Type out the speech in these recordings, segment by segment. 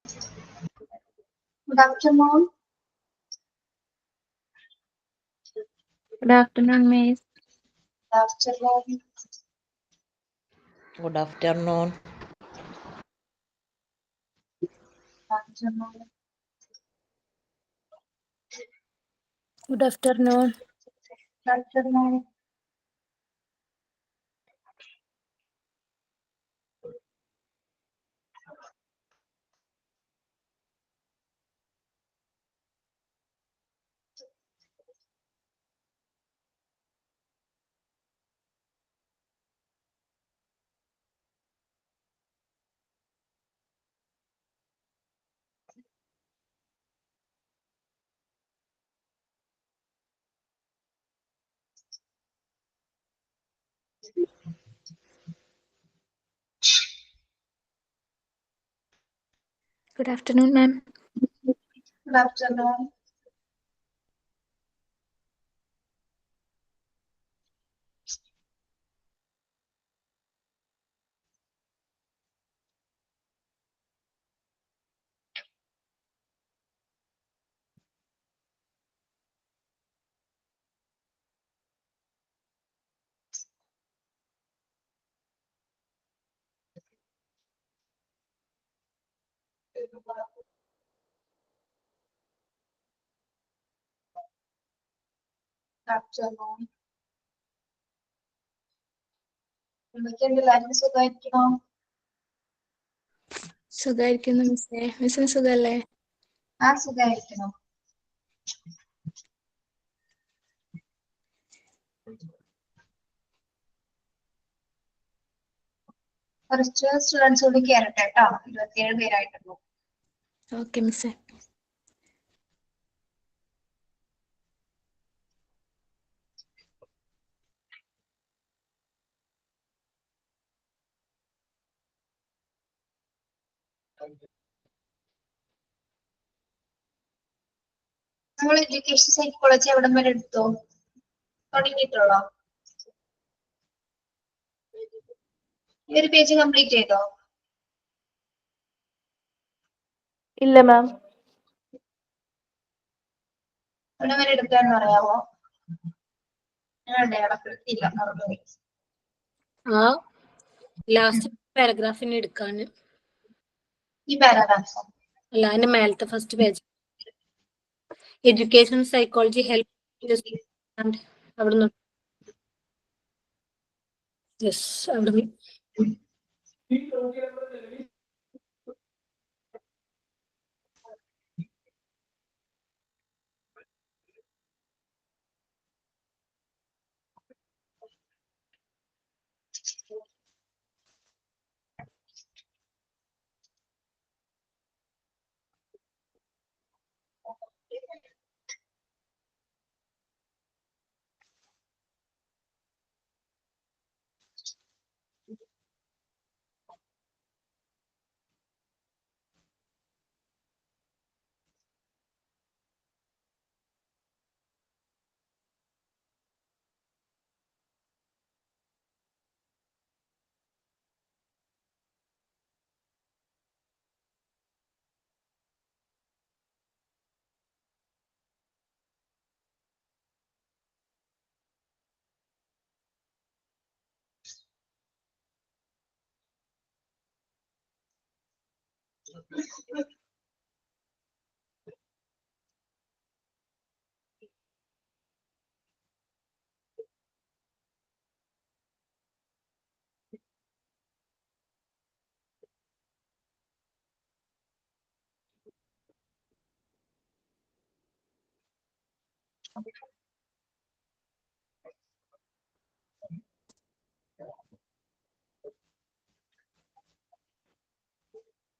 Good afternoon. Good afternoon, Miss. Good afternoon. Good afternoon. Afternoon. Good afternoon. Good afternoon. Good afternoon, ma'am. Good afternoon. Good afternoon. എന്തൊക്കെയുണ്ട് എല്ലാവരും സുഖമായിരിക്കണോ? സുഖായിരിക്കുന്നു മിസ്സേ. മിസ്സിന് സുഖല്ലേ? ആ സുഖമായിരിക്കണോ? കുറച്ച് സ്റ്റുഡൻസ് കൂടി കയറട്ടെ കേട്ടോ. 27 പേരായിട്ടുള്ളൂ. ഓക്കെ മിസ്സേ. നമ്മൾ എഡ്യൂക്കേഷൻ സൈക്കോളജി എവിടം വരെ എടുത്തോ? തുടങ്ങിയിട്ടുള്ളോ? ഈ ഒരു പേജ് കംപ്ലീറ്റ് ചെയ്തോ? ഇല്ല മാം. എവിടം വരെ എടുക്കാന്ന് പറയാമോ? ഞാൻ അടയാളപ്പെടുത്തിയില്ല, മറന്നുപോയി. ആ ലാസ്റ്റ് പാരഗ്രാഫിന് എടുക്കാൻ. ഈ പാരാഗ്രാഫ് അല്ല, അതിന്റെ മേലത്തെ first page. Education psychology help അവിടുന്ന്. യെസ്, അവിടുന്ന്.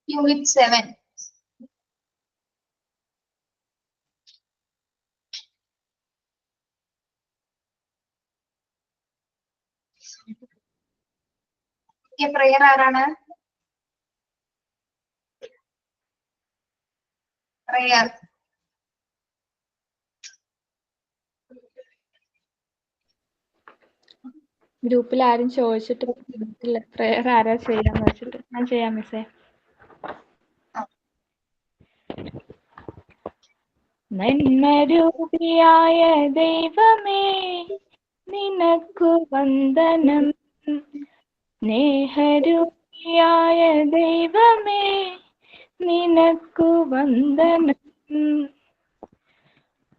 Unit 7. Prayer ആരാണ്? Prayer. ഗ്രൂപ്പിൽ ആരും ചോദിച്ചിട്ട് പ്രയർ ആരാ ചെയ്യാന്ന് വെച്ചിട്ട് ഞാൻ ചെയ്യാം മിസ്സേ. നന്മരൂപിയായ ദൈവമേ നിനക്കു വന്ദനം. സ്നേഹരൂപിയായ ദൈവമേ നിനക്കു വന്ദനം.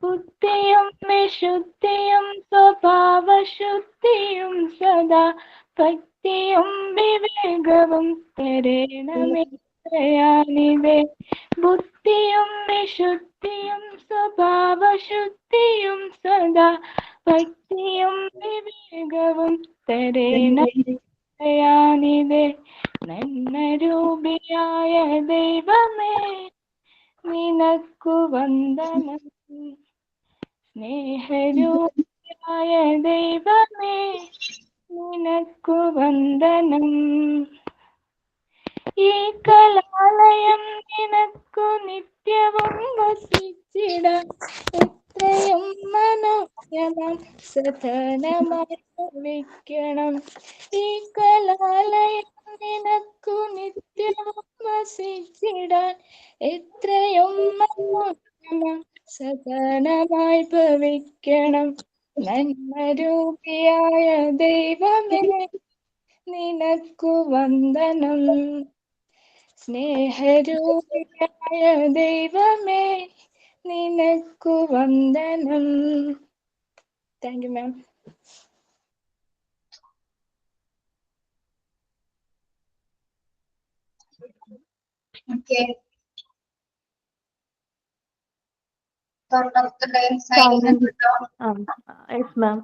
ബുദ്ധിയും വിശുദ്ധിയും സ്വഭാവശുദ്ധിയും സദാ ഭക്തിയും വിവേകവും തരേണമേ ദയാനിധേ. ബുദ്ധിയും വിശുദ്ധിയും സ്വഭാവശുദ്ധിയും സദാ ഭക്തിയും വിവേകവും തരേണമേ ദയാനിധേ. നന്മരൂപിയായ ദൈവമേ നിനക്കു വന്ദനം. സ്നേഹരൂപിയായ ദൈവമേ നിനക്കു വന്ദനം. ഈ കലാലയം നിനക്കു നിത്യവും വസിച്ചിടാം. എത്രയും മനോഹരം സദനമായി ഭവിക്കണം. ഈ കലാലയം നിനക്കു നിത്യവും വസിച്ചിടാൻ എത്രയും മനോഹരം സദനമായി ഭവിക്കണം. നന്മരൂപിയായ ദൈവമേ നിനക്കു വന്ദനം. സ്നേഹരൂപിയായ ദൈവമേ നിനക്കു വന്ദനം. Thank you ma'am. Okay. Signing Yes, ma'am.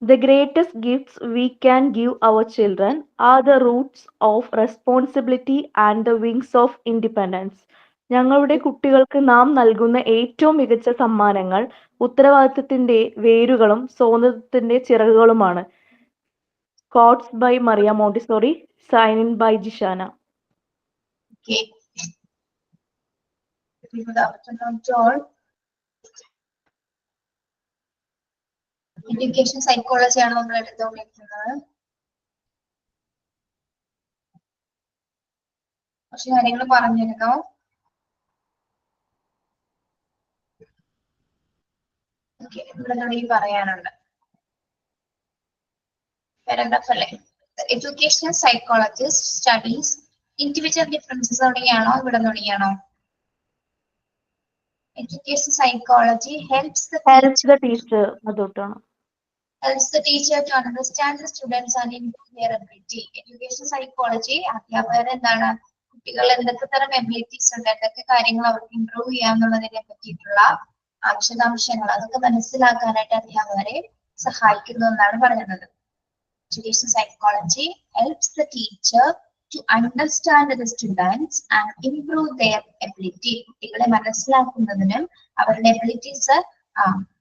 The greatest gifts we can give our children are the roots of responsibility and the wings of independence. ഞങ്ങളുടെ കുട്ടികൾക്ക് നാം നൽകുന്ന ഏറ്റവും മികച്ച സമ്മാനങ്ങൾ ഉത്തരവാദിത്തത്തിന്റെ വേരുകളും സ്വാതന്ത്ര്യത്തിന്റെ ചിറകുകളുമാണ്. Quotes by Maria Montessori, sign by Jishana. Okay. Good afternoon to all. Education psychology ആണ് നമ്മൾ എടുത്തുകൊണ്ടിരിക്കുന്നത്. കുറച്ച് കാര്യങ്ങൾ പറഞ്ഞിരുന്നു. ഇവിടെ തുടങ്ങി പറയാനുണ്ട്. പാരഗ്രാഫ് അല്ലേ? Educational psychologist studies individual differences തുടങ്ങിയാണോ ഇവിടെ തുടങ്ങിയാണോ? Education psychology helps the teacher to understand the students and improve their ability. Education psychology അധ്യാപകർ എന്താണ് കുട്ടികൾ എന്തൊക്കെ തരം എബിലിറ്റീസ് ഉണ്ട്, എന്തൊക്കെ കാര്യങ്ങൾ അവർക്ക് ഇംപ്രൂവ് ചെയ്യാന്നുള്ളതിനെ പറ്റിയിട്ടുള്ള വിശദാംശങ്ങൾ അതൊക്കെ മനസ്സിലാക്കാനായിട്ട് അധ്യാപകരെ സഹായിക്കുന്നു എന്നാണ് പറയുന്നത്. Education psychology helps the teacher to understand the students and improve their ability. കുട്ടികളെ മനസ്സിലാക്കുന്നതിനും അവരുടെ എബിലിറ്റീസ്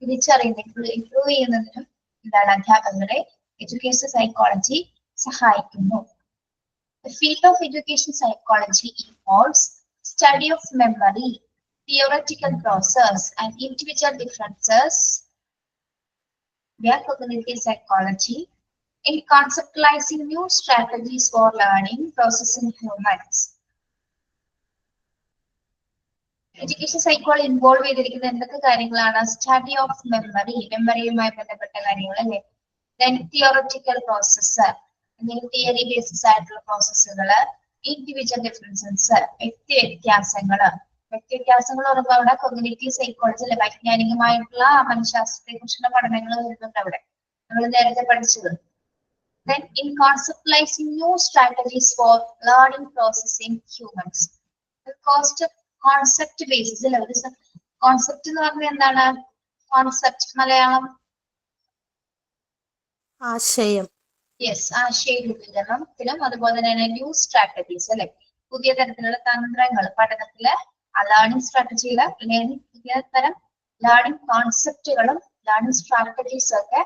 തിരിച്ചറിയുന്നതിനും ഇംപ്രൂവ് ചെയ്യുന്നതിനും എന്താണ് അധ്യാപകരെ എഡ്യൂക്കേഷൻ സൈക്കോളജി സഹായിക്കുന്നു. The field of education psychology involves study of memory, theoretical process and individual differences via cognitive psychology in conceptualizing new strategies for learning processing humans. Education psychology involve ചെയ്തിരിക്കുന്ന എന്തൊക്കെ കാര്യങ്ങളാണ്? Study of memory, മെമ്മറിയുമായി ബന്ധപ്പെട്ട കാര്യങ്ങൾ അല്ലേ. Then തിയോററ്റിക്കൽ process, theory basis ആയിട്ടുള്ള പ്രോസസ്സുകള്. Individual differences, വ്യത്യാസങ്ങൾ പറയുമ്പോൾ അവിടെ കോഗ്നിറ്റീവ് സൈക്കോളജി അല്ലെ, വൈജ്ഞാനികമായിട്ടുള്ള മനഃശാസ്ത്രത്തെ കുറിച്ചുള്ള പഠനങ്ങൾ വരുന്നുണ്ട് അവിടെ, നമ്മൾ നേരത്തെ പഠിച്ചത്. Then in conceptualizing new strategies for learning processing humans. The concept basis അല്ലെ, ഒരു കോൺസെപ്റ്റ് എന്ന് പറഞ്ഞാൽ എന്താണ്? കോൺസെപ്റ്റ് മലയാളം ആശയം. യെസ്, ആശയ രൂപീകരണത്തിലും അതുപോലെ തന്നെ ന്യൂ സ്ട്രാറ്റജീസ് അല്ലെ, പുതിയ തരത്തിലുള്ള തന്ത്രങ്ങൾ പഠനത്തില് ലേണിംഗ് സ്ട്രാറ്റജിയില് പുതിയ തരം ലേണിംഗ് കോൺസെപ്റ്റുകളും ലേണിംഗ് സ്ട്രാറ്റജീസും ഒക്കെ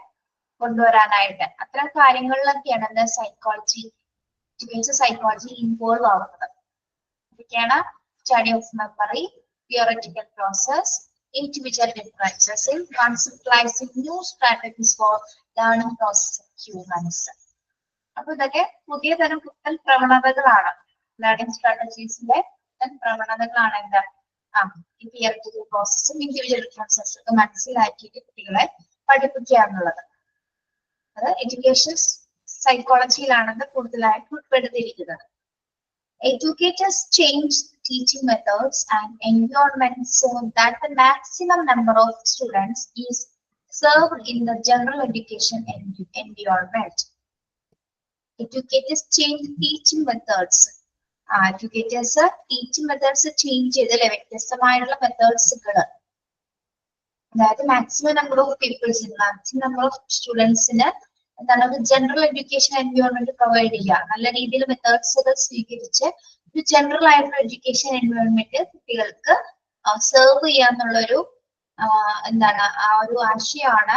കൊണ്ടുവരാനായിട്ട് അത്തരം കാര്യങ്ങളിലൊക്കെയാണ് എന്താ സൈക്കോളജി ഇൻവോൾവ് ആവുന്നത്. ഇതൊക്കെയാണ് study of memory, theoretical process, individual differences in conceptualizing new strategies for learning process of humans. അപ്പൊ ഇതൊക്കെ പുതിയ തരം പുത്തൻ പ്രവണതകളാണ്. ലേണിംഗ് സ്ട്രാറ്റജീസിന്റെ പുത്തൻ പ്രവണതകളാണ് എന്താ ഈ തിയററ്റിക്കൽ പ്രോസസ്സും ഇൻഡിവിജ്വൽ ഡിഫറൻസസും ഒക്കെ മനസ്സിലാക്കിയിട്ട് കുട്ടികളെ പഠിപ്പിക്കുക എന്നുള്ളത്. അത് എഡ്യൂക്കേഷൻ സൈക്കോളജിയിലാണെന്ന് കൂടുതലായിട്ട് ഉൾപ്പെടുത്തിയിരിക്കുന്നത്. Educators change teaching methods and environment so that the maximum number of students is served in the general education environment. Educators change teaching methods. Educators teaching methods change ചെയ്തല്ലേ, വ്യത്യസ്തമായിട്ടുള്ള മെത്തേഡ്സുകൾ. അതായത് മാക്സിമം നമ്പർ ഓഫ് പീപ്പിൾസിന്, maximum number of സ്റ്റുഡൻസിന് എന്താണ് ഒരു general education environment provide ചെയ്യുക. നല്ല രീതിയിൽ മെത്തേഡ്സുകൾ സ്വീകരിച്ച് ഒരു ജനറൽ ആയിട്ടുള്ള എഡ്യൂക്കേഷൻ എൻവയോൺമെന്റ് കുട്ടികൾക്ക് സെർവ് ചെയ്യാന്നുള്ളൊരു എന്താണ് ആ ഒരു ആശയമാണ്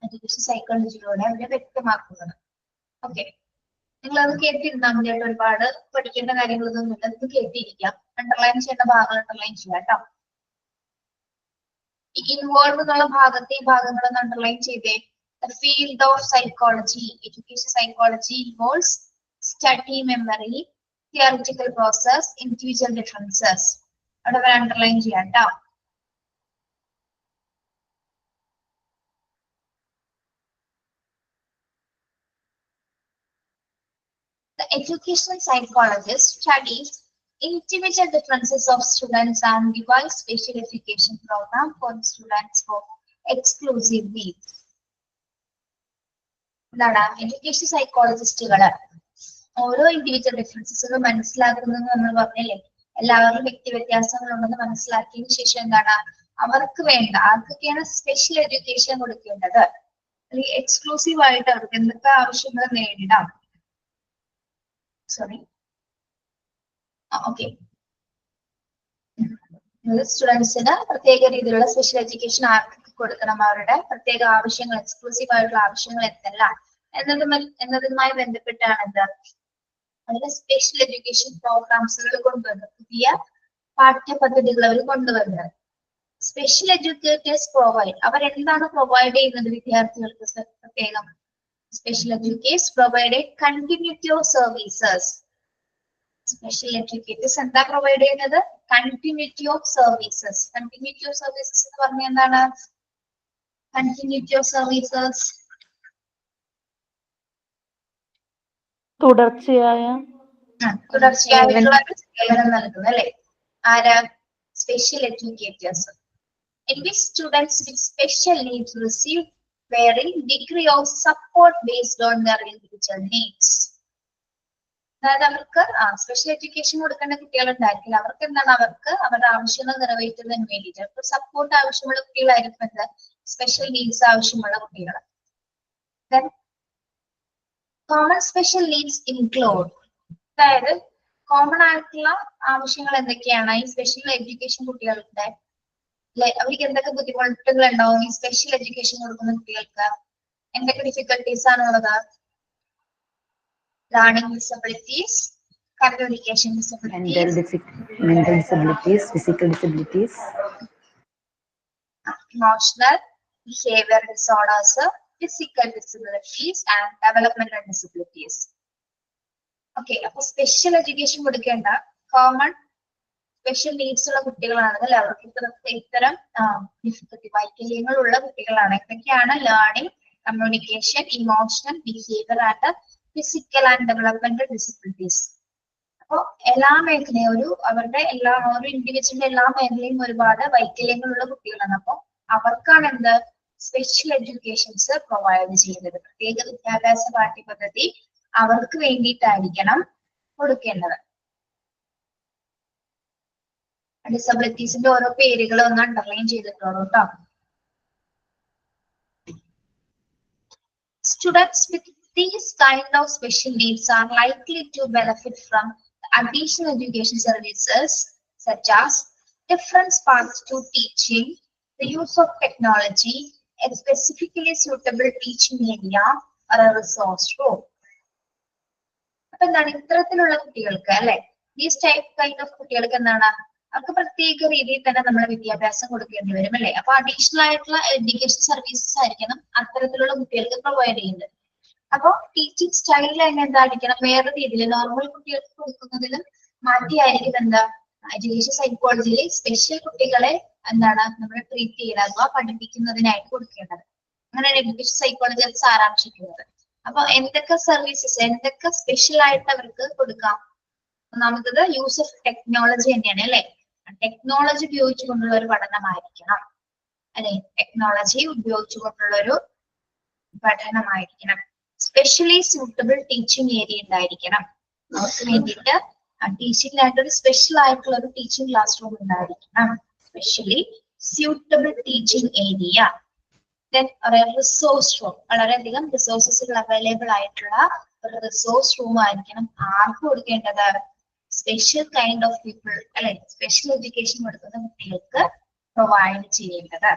എഡ്യൂക്കേഷൻ സൈക്കോളജിയിലൂടെ അവര് വ്യക്തമാക്കുന്നത്. ഓക്കെ, നിങ്ങൾ അത് കേട്ടിരുന്നാൽ മതിയായിട്ട്, ഒരുപാട് പഠിക്കേണ്ട കാര്യങ്ങളൊന്നും ഇല്ല, അത് കേട്ടിരിക്കാം. അണ്ടർലൈൻ ചെയ്യേണ്ട ഭാഗങ്ങൾ അണ്ടർലൈൻ ചെയ്യാം കേട്ടോ. ഇൻവോൾവ് എന്നുള്ള ഭാഗത്തെ ഈ ഭാഗങ്ങളൊന്ന് അണ്ടർലൈൻ ചെയ്തേ. The field of psychology, education psychology involves study, memory, theoretical process, individual differences. അവിടെ അണ്ടർലൈൻ ചെയ്യാം കേട്ടോ. The educational psychologist studies individual differences of students and devises special education program for students for exclusive needs. എന്താണ് education സൈക്കോളജിസ്റ്റുകള് ഓരോ individual ഡിഫറൻസസുകൾ മനസ്സിലാക്കുന്നത് നമ്മൾ പറഞ്ഞില്ലേ, എല്ലാവരും വ്യക്തി വ്യത്യാസങ്ങളുണ്ടെന്ന് മനസ്സിലാക്കിയതിനു ശേഷം എന്താണ് അവർക്ക് വേണ്ട ആർക്കൊക്കെയാണ് സ്പെഷ്യൽ എഡ്യൂക്കേഷൻ കൊടുക്കേണ്ടത്, അല്ലെങ്കിൽ എക്സ്ക്ലൂസീവ് ആയിട്ട് അവർക്ക് എന്തൊക്കെ ആവശ്യങ്ങൾ നേരിടാം. സോറി, ഓക്കെ, സ്റ്റുഡൻസിന് പ്രത്യേക രീതിയിലുള്ള സ്പെഷ്യൽ എഡ്യൂക്കേഷൻ ആർക്ക് കൊടുക്കണം, അവരുടെ പ്രത്യേക ആവശ്യങ്ങൾ, എക്സ്ക്ലൂസീവ് ആയിട്ടുള്ള ആവശ്യങ്ങൾ എന്തെല്ലാം എന്നതുമായി ബന്ധപ്പെട്ടാണ് എന്ത് അവരുടെ സ്പെഷ്യൽ എഡ്യൂക്കേഷൻ പ്രോഗ്രാംസുകൾ കൊണ്ടുവന്നത്, പുതിയ പാഠ്യപദ്ധതികൾ അവർ കൊണ്ടുവന്നത്. സ്പെഷ്യൽ എഡ്യൂക്കേറ്റേഴ്സ് പ്രൊവൈഡ്, അവരെന്താണ് പ്രൊവൈഡ് ചെയ്യുന്നത് വിദ്യാർത്ഥികൾക്ക് പ്രത്യേകം? Special educators provide continuity of services. Special educators എന്താ പ്രൊവൈഡ് ചെയ്യുന്നത്? Continuity of services. Continuity of services എന്ന് പറഞ്ഞാൽ എന്താണ്? കണ്ടിന്യൂറ്റി ഓഫ് സർവീസസ് തുടർച്ചയായിട്ടുള്ള സേവനം നൽകുന്നത് അല്ലെ? ആരാ? Special educators. In which students with special needs receive varying degree of support based on their individual needs. അതായത് അവർക്ക് സ്പെഷ്യൽ എഡ്യൂക്കേഷൻ കൊടുക്കേണ്ട കുട്ടികളുണ്ടായിരിക്കില്ല, അവർക്ക് എന്താണ് അവർക്ക് അവരുടെ ആവശ്യങ്ങൾ നിറവേറ്റുന്നതിന് വേണ്ടിയിട്ട് അവർക്ക് സപ്പോർട്ട് ആവശ്യമുള്ള കുട്ടികളായിരിക്കും എന്ത് സ്പെഷ്യൽ നീഡ്സ് ആവശ്യമുള്ള കുട്ടികൾ. കോമൺ സ്പെഷ്യൽ നീഡ്സ് ഇൻക്ലൂഡ്, അതായത് കോമൺ ആയിട്ടുള്ള ആവശ്യങ്ങൾ എന്തൊക്കെയാണ് ഈ സ്പെഷ്യൽ എഡ്യൂക്കേഷൻ കുട്ടികളുടെ? അവർക്ക് എന്തൊക്കെ ബുദ്ധിമുട്ടുകൾ ഉണ്ടാവും ഈ സ്പെഷ്യൽ എഡ്യൂക്കേഷൻ കൊടുക്കുന്ന കുട്ടികൾക്ക്? എന്തൊക്കെ ഡിഫിക്കൽട്ടീസ് ആണുള്ളത്? Learning disabilities, communication disabilities, mental disabilities, physical disabilities, emotional behavior disorders, physical disabilities and developmental disabilities. Okay, അപ്പൊ സ്പെഷ്യൽ എഡ്യൂക്കേഷൻ കൊടുക്കേണ്ട കോമൺ സ്പെഷ്യൽ നീഡ്സ് ഉള്ള കുട്ടികളാണെങ്കിൽ അവർക്ക് ഇത്തരം ഡിഫിക്കൽട്ടി വൈകല്യങ്ങളുള്ള കുട്ടികളാണ്. എന്തൊക്കെയാണ്? Learning, communication, emotional, behaviour and physical and developmental disabilities. അപ്പോൾ എല്ലാ മേഖലയും അവരുടെ ഒരു ഇൻഡിവിജ്വലിന്റെ എല്ലാ മേഖലയും ഒരുപാട് വൈകല്യങ്ങളുള്ള കുട്ടികളാണ്. അപ്പോൾ അവർക്കാണ് എന്ത് സ്പെഷ്യൽ എഡ്യൂക്കേഷൻസ് പ്രൊവൈഡ് ചെയ്യുന്നത്. പ്രത്യേക വിദ്യാഭ്യാസ പാഠ്യപദ്ധതി അവർക്ക് വേണ്ടിയിട്ടായിരിക്കണം കൊടുക്കേണ്ടത്. ഡിസബിലിറ്റീസിന്റെ ഓരോ പേരുകൾ ഒന്ന് അണ്ടർലൈൻ ചെയ്തിട്ടുള്ളൂ കേട്ടോ. Students with these kind of special needs are likely to benefit from additional education services such as different paths to teaching, the use of technology, a specifically suitable teaching media or a resource room. അപ്പൊ എന്താണ് ഇത്തരത്തിലുള്ള കുട്ടികൾക്ക് അല്ലെ, these type kind of കുട്ടികൾക്ക് എന്താണ് അവർക്ക് പ്രത്യേക രീതിയിൽ തന്നെ നമ്മൾ വിദ്യാഭ്യാസം കൊടുക്കേണ്ടി വരും അല്ലെ. അപ്പൊ അഡീഷണൽ ആയിട്ടുള്ള എഡ്യൂക്കേഷൻ സർവീസസ് ആയിരിക്കണം അത്തരത്തിലുള്ള കുട്ടികൾക്ക് പ്രൊവൈഡ് ചെയ്യുന്നത്. അപ്പൊ ടീച്ചിങ് സ്റ്റൈൽ തന്നെ എന്തായിരിക്കണം? വേറെ രീതിയിൽ നോർമൽ കുട്ടികൾക്ക് കൊടുക്കുന്നതിലും മാറ്റിയായിരിക്കും എന്താ എഡ്യൂക്കേഷൻ സൈക്കോളജിയിൽ സ്പെഷ്യൽ കുട്ടികളെ എന്താണ് നമ്മൾ ട്രീറ്റ് ചെയ്യുന്നത് അഥവാ പഠിപ്പിക്കുന്നതിനായിട്ട് കൊടുക്കേണ്ടത്. അങ്ങനെയാണ് എഡ്യൂക്കേഷൻ സൈക്കോളജി അത് സാരാംശിക്കുന്നത്. അപ്പൊ എന്തൊക്കെ സർവീസസ്, എന്തൊക്കെ സ്പെഷ്യൽ ആയിട്ട് അവർക്ക് കൊടുക്കാം? ഒന്നാമത്തത് യൂസ് ഓഫ് ടെക്നോളജി തന്നെയാണ് അല്ലെ. ടെക്നോളജി ഉപയോഗിച്ചുകൊണ്ടുള്ള ഒരു പഠനമായിരിക്കണം അല്ലെ. ടെക്നോളജി ഉപയോഗിച്ചുകൊണ്ടുള്ള ഒരു പഠനമായിരിക്കണം. സ്പെഷ്യലി സൂട്ടബിൾ ടീച്ചിങ് ഏരിയ ഉണ്ടായിരിക്കണം. അവർക്ക് വേണ്ടിയിട്ട് ടീച്ചിങ്ങിനായിട്ട് ഒരു സ്പെഷ്യൽ ആയിട്ടുള്ള ഒരു ടീച്ചിങ് ക്ലാസ് റൂം ഉണ്ടായിരിക്കണം. Specially suitable teaching area. Then resource room, വളരെയധികം റിസോഴ്സസുകൾ അവൈലബിൾ ആയിട്ടുള്ള ഒരു റിസോഴ്സ് റൂം ആയിരിക്കണം. ആർക്ക് കൊടുക്കേണ്ടത്? സ്പെഷ്യൽ കൈൻഡ് ഓഫ് പീപ്പിൾ അല്ലെ, സ്പെഷ്യൽ എഡ്യൂക്കേഷൻ കൊടുക്കുന്ന കുട്ടികൾക്ക് പ്രൊവൈഡ് ചെയ്യേണ്ടത്.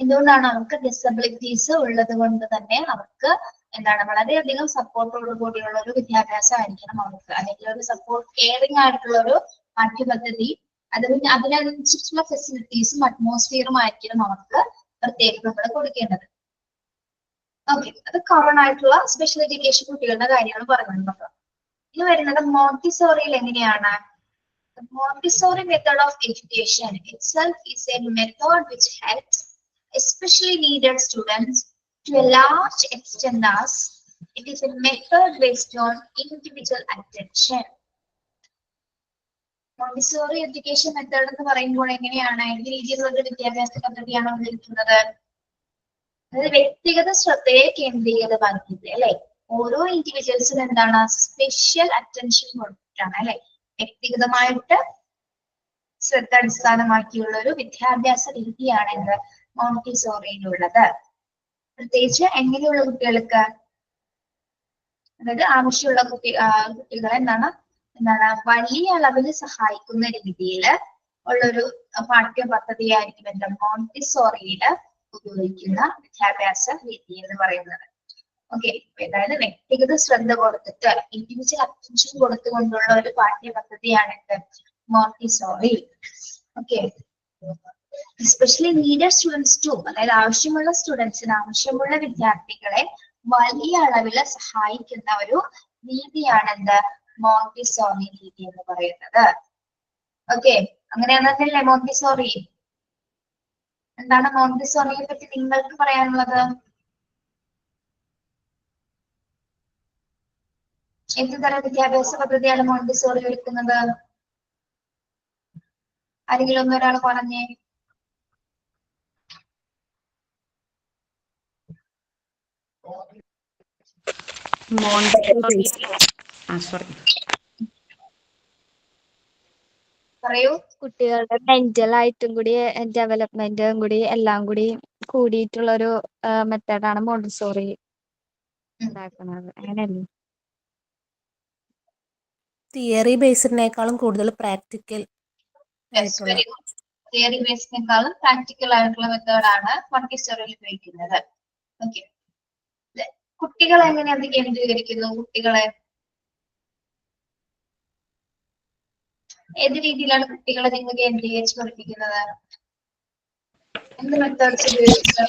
എന്തുകൊണ്ടാണ്? അവർക്ക് ഡിസബിലിറ്റീസ് ഉള്ളത് കൊണ്ട് തന്നെ അവർക്ക് എന്താണ് വളരെയധികം സപ്പോർട്ടോട് കൂടിയുള്ള ഒരു വിദ്യാഭ്യാസം ആയിരിക്കണം അവർക്ക്, അല്ലെങ്കിൽ ഒരു സപ്പോർട്ട് കെയറിംഗ് ആയിട്ടുള്ള ഒരു പാഠ്യപദ്ധതി, അതിനനുസരിച്ചുള്ള ഫെസിലിറ്റീസും അറ്റ്മോസ്ഫിയറും ആയിരിക്കണം അവർക്ക് പ്രത്യേകം നമ്മൾ കൊടുക്കേണ്ടത്. ഓക്കെ, അത് കോമൺ ആയിട്ടുള്ള സ്പെഷ്യൽ എഡ്യൂക്കേഷൻ കുട്ടികളുടെ കാര്യങ്ങൾ പറയുന്നുണ്ട്. ഇനി വരുന്നത് മോണ്ടിസോറിയിൽ എങ്ങനെയാണ്? Montessori method of education itself is a method which helps especially needed students to a large extent as it is a method based on individual attention. Montessori education method എന്ന് പറയുമ്പോൾ എങ്ങനെയാണ്? ഏത് രീതിയിലുള്ള ഒരു വിദ്യാഭ്യാസ പദ്ധതിയാണ് ഉദ്ദേശിക്കുന്നത്? അതായത് വ്യക്തിഗത ശ്രദ്ധയെ കേന്ദ്രീകൃതമാക്കിയിട്ട് അല്ലെ, ഓരോ ഇൻഡിവിജ്വൽസിനും എന്താണ് സ്പെഷ്യൽ അറ്റൻഷൻ കൊടുത്തിട്ടാണ് അല്ലെ, വ്യക്തിഗതമായിട്ട് ശ്രദ്ധ അടിസ്ഥാനമാക്കിയുള്ള ഒരു വിദ്യാഭ്യാസ രീതിയാണ് എന്ത് മോണ്ടിസോറിയിലുള്ളത്. പ്രത്യേകിച്ച് എങ്ങനെയുള്ള കുട്ടികൾക്ക്? അതായത് ആവശ്യമുള്ള കുട്ടികളെ എന്താണ് വലിയ അളവിൽ സഹായിക്കുന്ന രീതിയിൽ ഉള്ളൊരു പാഠ്യ പദ്ധതിയായിരിക്കും എന്താ മോണ്ടിസോറിയിൽ ഉപയോഗിക്കുന്ന വിദ്യാഭ്യാസ രീതി എന്ന് പറയുന്നത്. ഓക്കെ, അതായത് വ്യക്തിഗത ശ്രദ്ധ കൊടുത്തിട്ട് ഇൻഡിവിജ്വൽ അറ്റൻഷൻ കൊടുത്തുകൊണ്ടുള്ള ഒരു പാഠ്യ പദ്ധതിയാണ് Montessori. Okay, especially needed students too, അതായത് ആവശ്യമുള്ള സ്റ്റുഡൻസിന്, ആവശ്യമുള്ള വിദ്യാർത്ഥികളെ വലിയ അളവിൽ സഹായിക്കുന്ന ഒരു രീതിയാണ് എന്ത് മോണ്ടിസോറി രീതി എന്ന് പറയുന്നത്. ഓക്കെ, അങ്ങനെയാണെന്നല്ലേ മോണ്ടിസോറി? എന്താണ് മോണ്ടിസോറിയെ പറ്റി നിങ്ങൾക്ക് പറയാനുള്ളത്? എന്ത് തരം വിദ്യാഭ്യാസ പദ്ധതിയാണ് മോണ്ടിസോറി ഒരുക്കുന്നത്? ആരെങ്കിലും ഒന്നൊരാൾ പറഞ്ഞേ. പറയൂ. കുട്ടികളുടെ മെന്റൽ ആയിട്ടും കൂടി ഡെവലപ്മെന്റും കൂടി എല്ലാം കൂടി കൂടിയിട്ടുള്ള ഒരു മെത്തേഡാണ് മോണ്ടിസോറി ഉണ്ടാക്കുന്നത്. അങ്ങനെയല്ലേ? തിയറി ബേസിനേക്കാളും കൂടുതൽ പ്രാക്ടിക്കൽ ആയിട്ടുള്ള, തിയറി ബേസിനേക്കാളും പ്രാക്ടിക്കൽ ആയിട്ടുള്ള മെത്തേഡാണ് മോണ്ടിസോറിയിൽ ഉപയോഗിക്കുന്നത്. ഓക്കെ, കുട്ടികളെ എങ്ങനെ അത് കേന്ദ്രീകരിക്കുന്നു? കുട്ടികളെ ഏത് രീതിയിലാണ് കുട്ടികളെ നിങ്ങൾ കേന്ദ്രീകരിച്ച് പഠിപ്പിക്കുന്നത്? എന്ത് മെത്തേഡ്സ് ഉപയോഗിച്ചിട്ട്?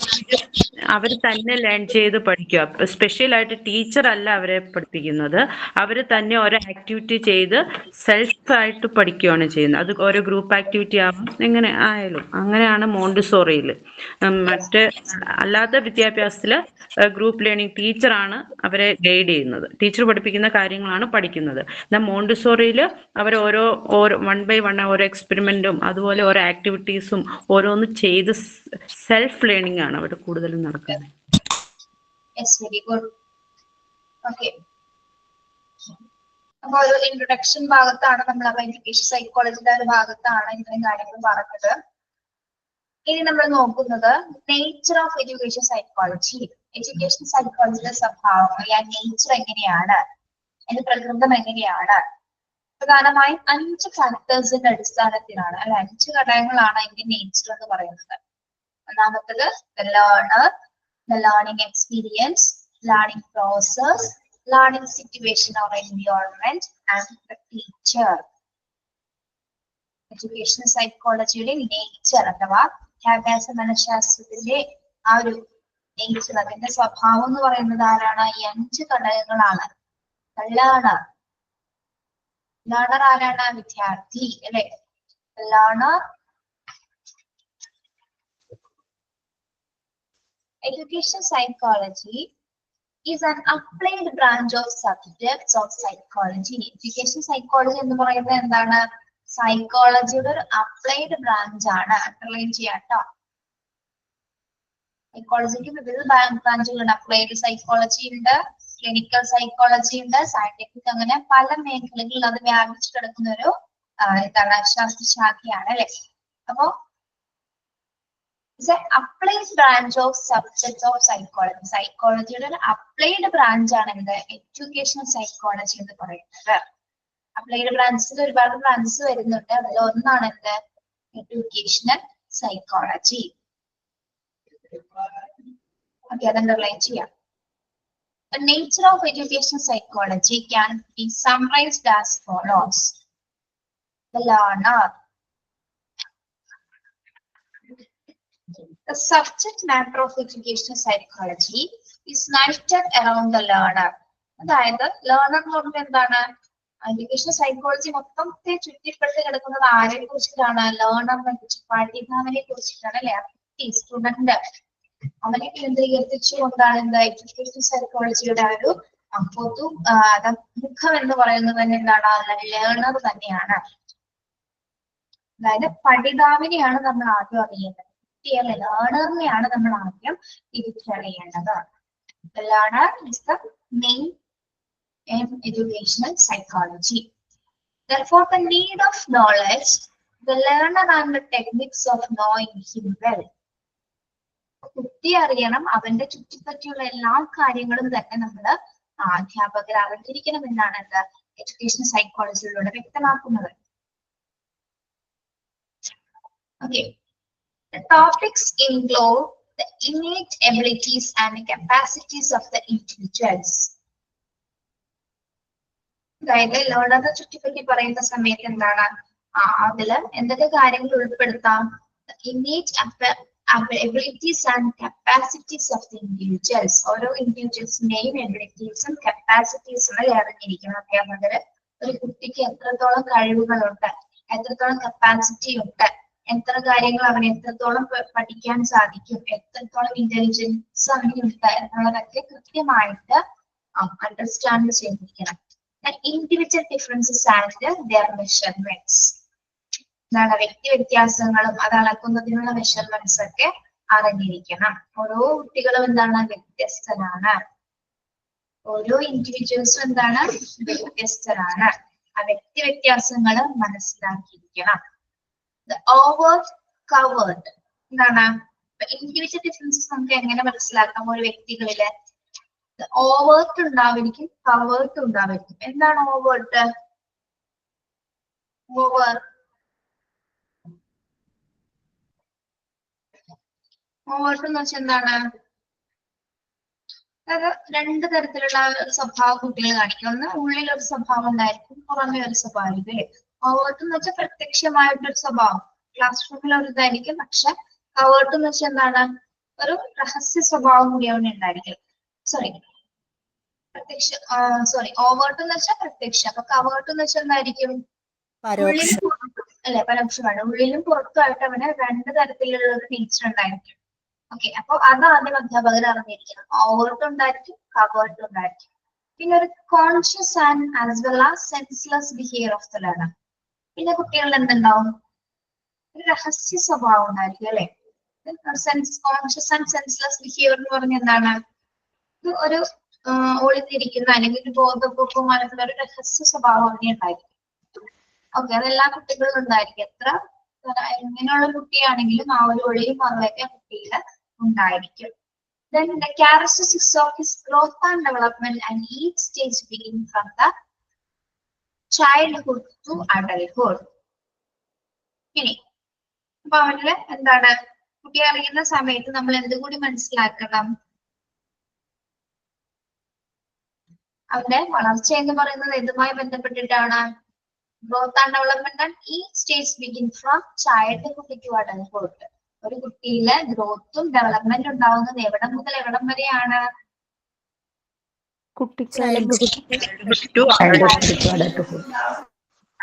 അവർ തന്നെ ലേൺ ചെയ്ത് പഠിക്കുക. സ്പെഷ്യൽ ആയിട്ട് ടീച്ചർ അല്ല അവരെ പഠിപ്പിക്കുന്നത്, അവർ തന്നെ ഓരോ ആക്ടിവിറ്റി ചെയ്ത് സെൽഫ് ആയിട്ട് പഠിക്കുകയാണ് ചെയ്യുന്നത്. അത് ഓരോ ഗ്രൂപ്പ് ആക്ടിവിറ്റി ആവും, എങ്ങനെ ആയാലും അങ്ങനെയാണ് മോണ്ടിസോറിയിൽ. മറ്റ് അല്ലാത്ത വിദ്യാഭ്യാസത്തിൽ ഗ്രൂപ്പ് ലേണിംഗ് ടീച്ചറാണ് അവരെ ഗൈഡ് ചെയ്യുന്നത്, ടീച്ചർ പഠിപ്പിക്കുന്ന കാര്യങ്ങളാണ് പഠിക്കുന്നത്. എന്നാൽ മോണ്ടിസോറിയിൽ അവർ ഓരോ 1 by 1 ഓരോ എക്സ്പെരിമെന്റും അതുപോലെ ഓരോ ആക്ടിവിറ്റീസും ഓരോന്ന് ചെയ്ത് സെൽഫ് ലേണിംഗ് ആണ് അവിടെ കൂടുതലും നടക്കുന്നത്. അപ്പൊ ഒരു ഇൻട്രൊഡക്ഷൻ ഭാഗത്താണ് നമ്മൾ എഡ്യൂക്കേഷൻ സൈക്കോളജിയുടെ ഒരു ഭാഗത്താണ് ഇത്രയും കാര്യങ്ങൾ പറഞ്ഞത്. ഇനി നമ്മൾ നോക്കുന്നത് nature of education psychology. Education സൈക്കോളജിയുടെ സ്വഭാവം, നേച്ചർ എങ്ങനെയാണ്, അതിന്റെ പ്രകൃതം എങ്ങനെയാണ്? പ്രധാനമായും 5 ഫാക്ടേഴ്സിന്റെ അടിസ്ഥാനത്തിലാണ്, അല്ലെ 5 ഘടകങ്ങളാണ് ഇതിന്റെ നേച്ചർ എന്ന് പറയുന്നത്. ഒന്നാമത്തത് learner, learning experience, learning process, learning situation or environment and the teacher. Education സൈക്കോളജിയുടെ നേച്ചർ അഥവാ വിദ്യാഭ്യാസ മനഃശാസ്ത്രത്തിന്റെ ആ ഒരു നേച്ചർ, അതിന്റെ സ്വഭാവം എന്ന് പറയുന്നത് ആരാണ്? ഈ 5 ഘടകങ്ങളാണ്. ലേണർ, ലേണർ ആരാണ്? വിദ്യാർത്ഥി അല്ലെ? Learner. Education psychology is an applied branch of subjects of psychology. Education psychology എന്ന് പറയുന്നത് എന്താണ്? സൈക്കോളജിയുടെ ഒരു അപ്ലൈഡ് ബ്രാഞ്ച് ആണ്. അണ്ടർലൈൻ ചെയ്യാട്ടോ. സൈക്കോളജിക്ക് വിവിധ ബ്രാഞ്ചുകളുണ്ട്. അപ്ലൈഡ് സൈക്കോളജി ഉണ്ട്, ക്ലിനിക്കൽ സൈക്കോളജി ഉണ്ട്, സയന്റിഫിക്, അങ്ങനെ പല മേഖലകളിൽ അത് വ്യാപിച്ചു കിടക്കുന്ന ഒരു എന്താണ് ശാസ്ത്രശാഖയാണ് അല്ലെ? അപ്പോ applied branch of subject of psychology. സൈക്കോളജിയുടെ ഒരു അപ്ലൈഡ് ബ്രാഞ്ച് ആണ് എന്ത്? എഡ്യൂക്കേഷണൽ സൈക്കോളജി എന്ന് പറയുന്നത്. അപ്ലൈഡ് ബ്രാഞ്ചസിൽ ഒരുപാട് ബ്രാഞ്ചസ് വരുന്നുണ്ട്. അതിൽ ഒന്നാണ് എന്ത്? Educational psychology. ഓക്കെ, അത് അണ്ടർലൈൻ ചെയ്യാം. The nature of educational psychology can be summarized as follows. The learner. The subject matter of educational psychology is centered around the learner. അതായത് ലേണർ എന്ന് പറഞ്ഞാൽ എന്താണ്? എഡ്യൂക്കേഷൻ സൈക്കോളജി മൊത്തത്തെ ചുറ്റിപ്പെട്ട് കിടക്കുന്നത് ആരെ കുറിച്ചിട്ടാണ്? ലേണറിനെ കുറിച്ച്, പഠിതാവിനെ കുറിച്ചിട്ടാണ് അല്ലെ? സ്റ്റുഡന്റ് അവനെ കേന്ദ്രീകരിച്ചുകൊണ്ടാണ് എന്താ എഡ്യൂക്കേഷൻ സൈക്കോളജിയുടെ ഒരു പൊതു മുഖം എന്ന് പറയുന്നത് തന്നെ എന്താണ്? ലേണർ തന്നെയാണ്. അതായത് പഠിതാവിനെയാണ് നമ്മൾ ആദ്യം അറിയേണ്ടത്. ലേണറിനെയാണ് നമ്മൾ ആദ്യം തിരിച്ചറിയേണ്ടത്. Learner is the main in educational psychology. Therefore, the need of knowledge, the learner and the techniques of knowing him well. കുട്ടി അറിയണം, അവന്റെ ചുറ്റിപ്പറ്റിയുള്ള എല്ലാ കാര്യങ്ങളും തന്നെ നമ്മൾ അധ്യാപകർ അറിഞ്ഞിരിക്കണം എന്നാണ് എന്ത് എഡ്യൂക്കേഷൻ സൈക്കോളജിയിലൂടെ വ്യക്തമാക്കുന്നത്. Okay. The topics include the innate abilities and capacities of the individuals. അതായത് ലേണറിനെ ചുറ്റിപ്പറ്റി പറയുന്ന സമയത്ത് എന്താണ് അതില് എന്തൊക്കെ കാര്യങ്ങൾ ഉൾപ്പെടുത്താം? innate abilities and capacities of the individuals. ഓരോ ഇൻഡിവിജ്വൽസിന്റെയും എബിലിറ്റീസും കപ്പാസിറ്റീസും അറിഞ്ഞിരിക്കണം അധ്യാപകര്. ഒരു കുട്ടിക്ക് എത്രത്തോളം കഴിവുകളുണ്ട്, എത്രത്തോളം കപ്പാസിറ്റി ഉണ്ട്, എത്ര കാര്യങ്ങൾ അവന് എത്രത്തോളം പഠിക്കാൻ സാധിക്കും, എത്രത്തോളം ഇന്റലിജൻസ് അവനുണ്ട് എന്നുള്ളതൊക്കെ കൃത്യമായിട്ട് അണ്ടർസ്റ്റാൻഡ് ചെയ്തിരിക്കണം. Individual differences and their measurements. എന്താണ് വ്യക്തി വ്യത്യാസങ്ങളും അത് അളക്കുന്നതിനുള്ള മെഷർമെന്റ്സ് ഒക്കെ അറിഞ്ഞിരിക്കണം. ഓരോ കുട്ടികളും എന്താണ് വ്യത്യസ്തനാണ്. ഓരോ ഇൻഡിവിജ്വൽസും എന്താണ് വ്യത്യസ്തരാണ്. ആ വ്യക്തി വ്യത്യാസങ്ങൾ മനസ്സിലാക്കിയിരിക്കണം. Overt, covered എന്താണ്? ഇൻഡിവിജ്വൽ ഡിഫറൻസസ് നമുക്ക് എങ്ങനെ മനസ്സിലാക്കാം? ഒരു വ്യക്തികളില് ഓവേർട്ട് ഉണ്ടായിരിക്കും, കവേർട്ട് ഉണ്ടായിരിക്കും. എന്താണ് ഓവേർട്ട്? ഓവേർട്ട് എന്ന് വെച്ചാൽ എന്താണ്? അതായത് രണ്ട് തരത്തിലുള്ള സ്വഭാവ കുട്ടികൾ കാണിക്കും. ഒന്ന് ഉള്ളിലൊരു സ്വഭാവം ഉണ്ടായിരിക്കും, പുറമെ ഒരു സ്വഭാവം അല്ലേ? ഓവേർട്ട് എന്ന് വെച്ചാൽ പ്രത്യക്ഷമായിട്ടൊരു സ്വഭാവം, ക്ലാസ് റൂമിൽ ഒരു ഇതായിരിക്കും. പക്ഷെ കവേർട്ട് എന്ന് വെച്ചാൽ എന്താണ്? ഒരു രഹസ്യ സ്വഭാവം കൂടി അവിടെ ഉണ്ടായിരിക്കും. ഓവേർട്ട് എന്ന് വെച്ചാൽ പ്രത്യക്ഷം. അപ്പൊ കവേർട്ട് എന്ന് വെച്ചാൽ എന്തായിരിക്കും? ഉള്ളിലും അല്ലെ പരോക്ഷമാണ്. ഉള്ളിലും പുറത്തുമായിട്ട് അവന് രണ്ട് തരത്തിലുള്ള ഒരു ടീച്ചർ ഉണ്ടായിരിക്കും. ഓക്കെ, അപ്പൊ അത് ആദ്യം അധ്യാപകർ അറിഞ്ഞിരിക്കണം. ഓവേർട്ട് ഉണ്ടായിരിക്കും, കവേർട്ട് ഉണ്ടായിരിക്കും. പിന്നെ ഒരു conscious and as well as senseless behaviour of the learner. പിന്നെ കുട്ടികളിൽ എന്തുണ്ടാവും? ഒരു രഹസ്യ സ്വഭാവം ഉണ്ടായിരിക്കും അല്ലെ? കോൺഷ്യസ് ആൻഡ് സെൻസ്ലെസ് ബിഹേവിയർ എന്ന് പറഞ്ഞ എന്താണ്? ഒരു ഒളിഞ്ഞിരിക്കുന്ന അല്ലെങ്കിൽ ബോധപൂർവമായിട്ടുള്ള ഒരു രഹസ്യ സ്വഭാവം അങ്ങനെ ഉണ്ടായിരിക്കും. ഓക്കെ, അതെല്ലാ കുട്ടികളും ഉണ്ടായിരിക്കും. എത്ര എങ്ങനെയുള്ള കുട്ടിയാണെങ്കിലും ആ ഒരു ഒളിയും മറവൊക്കെ കുട്ടിയിൽ ഉണ്ടായിരിക്കും. Then the characteristics of his growth and development and each stage beginning from the childhood to adulthood. ഇനി അപ്പൊ അവരില് എന്താണ്? കുട്ടി അറിയുന്ന സമയത്ത് നമ്മൾ എന്തുകൂടി മനസ്സിലാക്കണം? അവന്റെ വളർച്ച എന്ന് പറയുന്നത് ഇതുമായി ബന്ധപ്പെട്ടിട്ടാണ്. ഗ്രോത്ത് ആൻഡ് ഡെവലപ്മെന്റ് ആൻഡ് ഈ stage begin from childhood to adulthood. ഒരു കുട്ടിയിലെ ഗ്രോത്തും ഡെവലപ്മെന്റ് ഉണ്ടാവുന്നത് എവിടം മുതൽ എവിടം വരെയാണ്? Childhood to adulthood.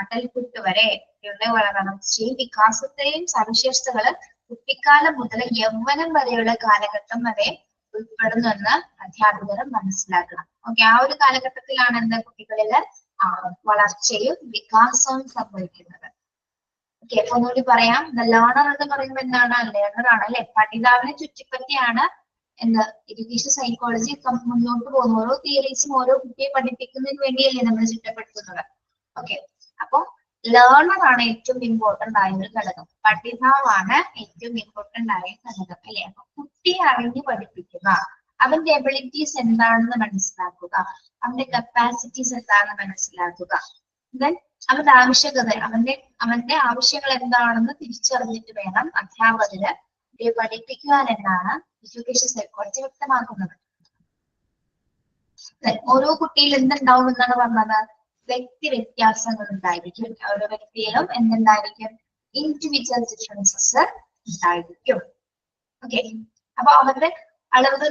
അടൽക്കുട്ട് വരെ കുട്ടികളുടെ വളർച്ചയും വികാസത്തെയും സവിശേഷതകള് കുട്ടിക്കാലം മുതൽ യൗവനം വരെയുള്ള കാലഘട്ടം വരെ ഉൾപ്പെടുന്നെന്ന് അധ്യാപകർ മനസ്സിലാക്കണം. ഓക്കെ, ആ ഒരു കാലഘട്ടത്തിലാണ് എന്താ കുട്ടികളില് വളർച്ചയും വികാസവും സംഭവിക്കുന്നത്. ഓക്കെ, അപ്പൊ ഒന്നുകൂടി പറയാം. ലേണർ എന്ന് പറയുമ്പോൾ എന്താണ്? ലേണർ ആണ് അല്ലെ, പഠിതാവിനെ ചുറ്റിപ്പറ്റിയാണ് എന്താ എഡ്യൂക്കേഷൻ സൈക്കോളജി മുന്നോട്ട് പോകുന്നത്. ഓരോ തിയറീസും ഓരോ കുട്ടിയെ പഠിപ്പിക്കുന്നതിന് വേണ്ടിയല്ലേ നമ്മൾ ചിട്ടപ്പെടുത്തുന്നത്. ഓക്കെ, അപ്പൊ ലേണർ ആണ് ഏറ്റവും ഇമ്പോർട്ടന്റ് ആയ ഒരു ഘടകം, പഠിതാവാണ് ഏറ്റവും ഇമ്പോർട്ടന്റ് ആയ ഘടകം അല്ലെ. അപ്പൊ കുട്ടിയെ അറിഞ്ഞ് പഠിപ്പിക്കുക, അവന്റെ എബിലിറ്റീസ് എന്താണെന്ന് മനസ്സിലാക്കുക, അവന്റെ കപ്പാസിറ്റീസ് എന്താണെന്ന് മനസ്സിലാക്കുക, ദെൻ അവന്റെ ആവശ്യകത, അവന്റെ ആവശ്യങ്ങൾ എന്താണെന്ന് തിരിച്ചറിഞ്ഞിട്ട് വേണം അധ്യാപകര് കുട്ടിയെ പഠിപ്പിക്കുവാൻ എന്നാണ് എഡ്യൂക്കേഷൻ സൈക്കോളജി വ്യക്തമാക്കുന്നത്. ഓരോ കുട്ടിയിൽ എന്തുണ്ടാവും എന്നാണ് പറഞ്ഞത്? വ്യക്തി വ്യത്യാസങ്ങൾ ഉണ്ടായിരിക്കും. ഓരോ വ്യക്തിയിലും എന്തുണ്ടായിരിക്കും? ഇൻഡിവിജ്വൽ ഡിഫറൻസസ് ഉണ്ടായിരിക്കും. ഓക്കെ, അപ്പൊ അവരുടെ അളവ്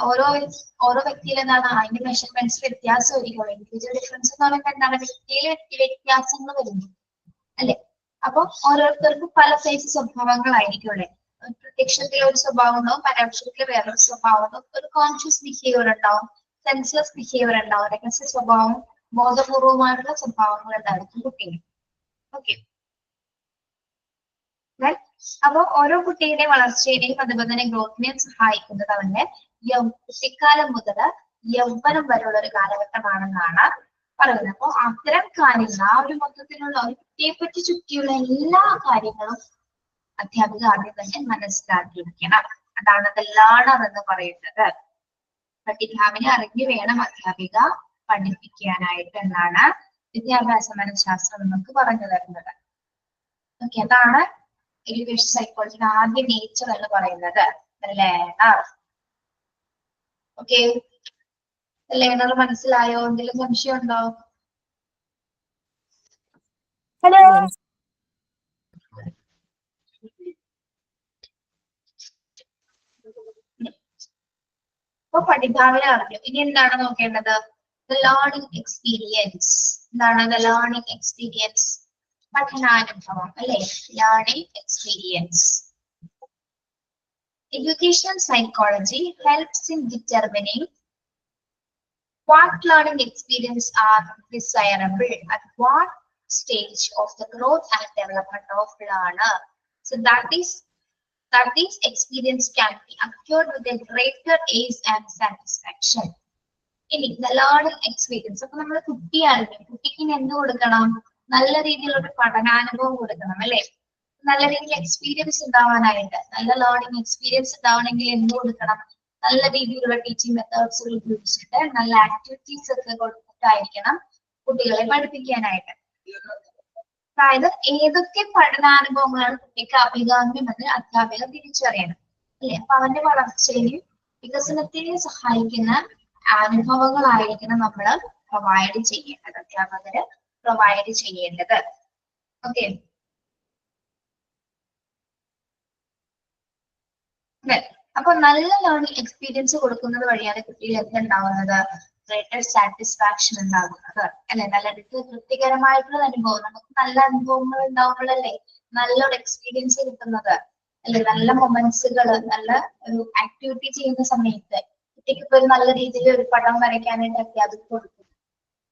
ഓരോ വ്യക്തിയിൽ എന്താണ് അതിന്റെ മെഷർമെന്റ്സ് വ്യത്യാസം ഒരിക്കും. ഇൻഡിവിജ്വൽ ഡിഫറൻസ് എന്ന് പറയുമ്പോൾ എന്താണ്? വ്യക്തിയിലെ വ്യത്യാസങ്ങൾ വരുന്നു അല്ലെ. അപ്പൊ ഓരോരുത്തർക്കും പല സൈസ് സ്വഭാവങ്ങളായിരിക്കും അല്ലെ. പ്രത്യക്ഷത്തിലെ ഒരു സ്വഭാവം ഉണ്ടാവും, പരോക്ഷത്തിലെ വേറൊരു സ്വഭാവം ഉണ്ടാവും, ഒരു കോൺഷ്യസ് ബിഹേവിയർ ഉണ്ടാവും, സെൻസ്ലെസ് ബിഹേവിയർ ഉണ്ടാവും, രഹസ്യ സ്വഭാവം, ബോധപൂർവമായിട്ടുള്ള സ്വഭാവങ്ങൾ ഉണ്ടായിരിക്കും കുട്ടികൾ. ഓക്കെ, അപ്പൊ ഓരോ കുട്ടിയുടെ വളർച്ചയുടെയും അതുപോലെ തന്നെ ഗ്രോത്തിനെയും സഹായിക്കുന്നത് അവന്റെ കുട്ടിക്കാലം മുതൽ യൗവനം വരെയുള്ള ഒരു കാലഘട്ടമാണെന്നാണ് പറയുന്നത്. അപ്പൊ അത്തരം കാര്യങ്ങൾ, ആ ഒരു മൊത്തത്തിലുള്ള ഒരു കുട്ടിയെ പറ്റി ചുറ്റിയുള്ള എല്ലാ കാര്യങ്ങളും അധ്യാപിക ആദ്യം തന്നെ മനസ്സിലാക്കിയിരിക്കണം. അതാണ് ലേണർ എന്ന് പറയുന്നത്. പഠിതാവിനെ അറിഞ്ഞു വേണം അധ്യാപിക പഠിപ്പിക്കാനായിട്ട് എന്നാണ് വിദ്യാഭ്യാസ മനഃശാസ്ത്രം നമുക്ക് പറഞ്ഞു തരുന്നത്. ഓക്കെ, അതാണ് എഡ്യൂക്കേഷൻ സൈക്കോളജിയുടെ ആദ്യ നേച്ചർ എന്ന് പറയുന്നത്, ലേണർ. ഓക്കെ, ലേണർ മനസ്സിലായോ? എന്തെങ്കിലും സംശയം ഉണ്ടോ? ഹലോ, അപ്പൊ പഠിതാവിനെ അറിഞ്ഞു. ഇനി എന്താണ് നോക്കേണ്ടത്? Learning experience. എന്താണ് ലേണിംഗ് എക്സ്പീരിയൻസ്? പഠനാനുഭവം അല്ലെ, learning experience. Educational psychology helps in determining what learning experience are desirable at what stage of the growth and development of learner. So that these experience can be acquired with a greater ease and satisfaction. ഇനി learning experience. അപ്പൊ നമ്മൾ കുട്ടിക്ക് എന്ത് കൊടുക്കണം? നല്ല രീതിയിലുള്ള പഠനാനുഭവം കൊടുക്കണം അല്ലെ. നല്ല രീതിയിൽ എക്സ്പീരിയൻസ് ഉണ്ടാവാനായിട്ട്, നല്ല ലേണിംഗ് എക്സ്പീരിയൻസ് ഉണ്ടാവണമെങ്കിൽ എന്ത് കൊടുക്കണം? നല്ല രീതിയിലുള്ള ടീച്ചിങ് മെത്തേഡ്സുകൾ ഉപയോഗിച്ചിട്ട് നല്ല ആക്ടിവിറ്റീസ് ഒക്കെ കൊടുത്തിട്ടായിരിക്കണം കുട്ടികളെ പഠിപ്പിക്കാനായിട്ട്. അതായത് ഏതൊക്കെ പഠനാനുഭവങ്ങളാണ് കുട്ടിക്ക് അഭികാമ്യമെന്ന് അധ്യാപകർ തിരിച്ചറിയണം അല്ലെ. അപ്പൊ അവന്റെ വളർച്ചയെയും വികസനത്തെയും സഹായിക്കുന്ന അനുഭവങ്ങളായിരിക്കണം നമ്മൾ പ്രൊവൈഡ് ചെയ്യേണ്ടത്, അധ്യാപകര് പ്രൊവൈഡ് ചെയ്യേണ്ടത്. ഓക്കെ, അപ്പൊ നല്ല ലേണിംഗ് എക്സ്പീരിയൻസ് കൊടുക്കുന്നത് വഴിയാണ് കുട്ടിയിൽ എന്തുണ്ടാവുന്നത്? ഗ്രേറ്റർ സാറ്റിസ്ഫാക്ഷൻ ഉണ്ടാകുന്നത് അല്ലെ. നല്ല തൃപ്തികരമായിട്ടുള്ള അനുഭവം, നമുക്ക് നല്ല അനുഭവങ്ങൾ ഉണ്ടാവുമ്പോഴല്ലേ നല്ലൊരു എക്സ്പീരിയൻസ് കിട്ടുന്നത് അല്ലെ. നല്ല മൊമെന്റ്സുകൾ, നല്ല ഒരു ആക്ടിവിറ്റി ചെയ്യുന്ന സമയത്ത് കുട്ടിക്ക് ഇപ്പൊ ഒരു നല്ല രീതിയിൽ ഒരു പടം വരയ്ക്കാനായിട്ട് അധ്യാപകർ കൊടുക്കും.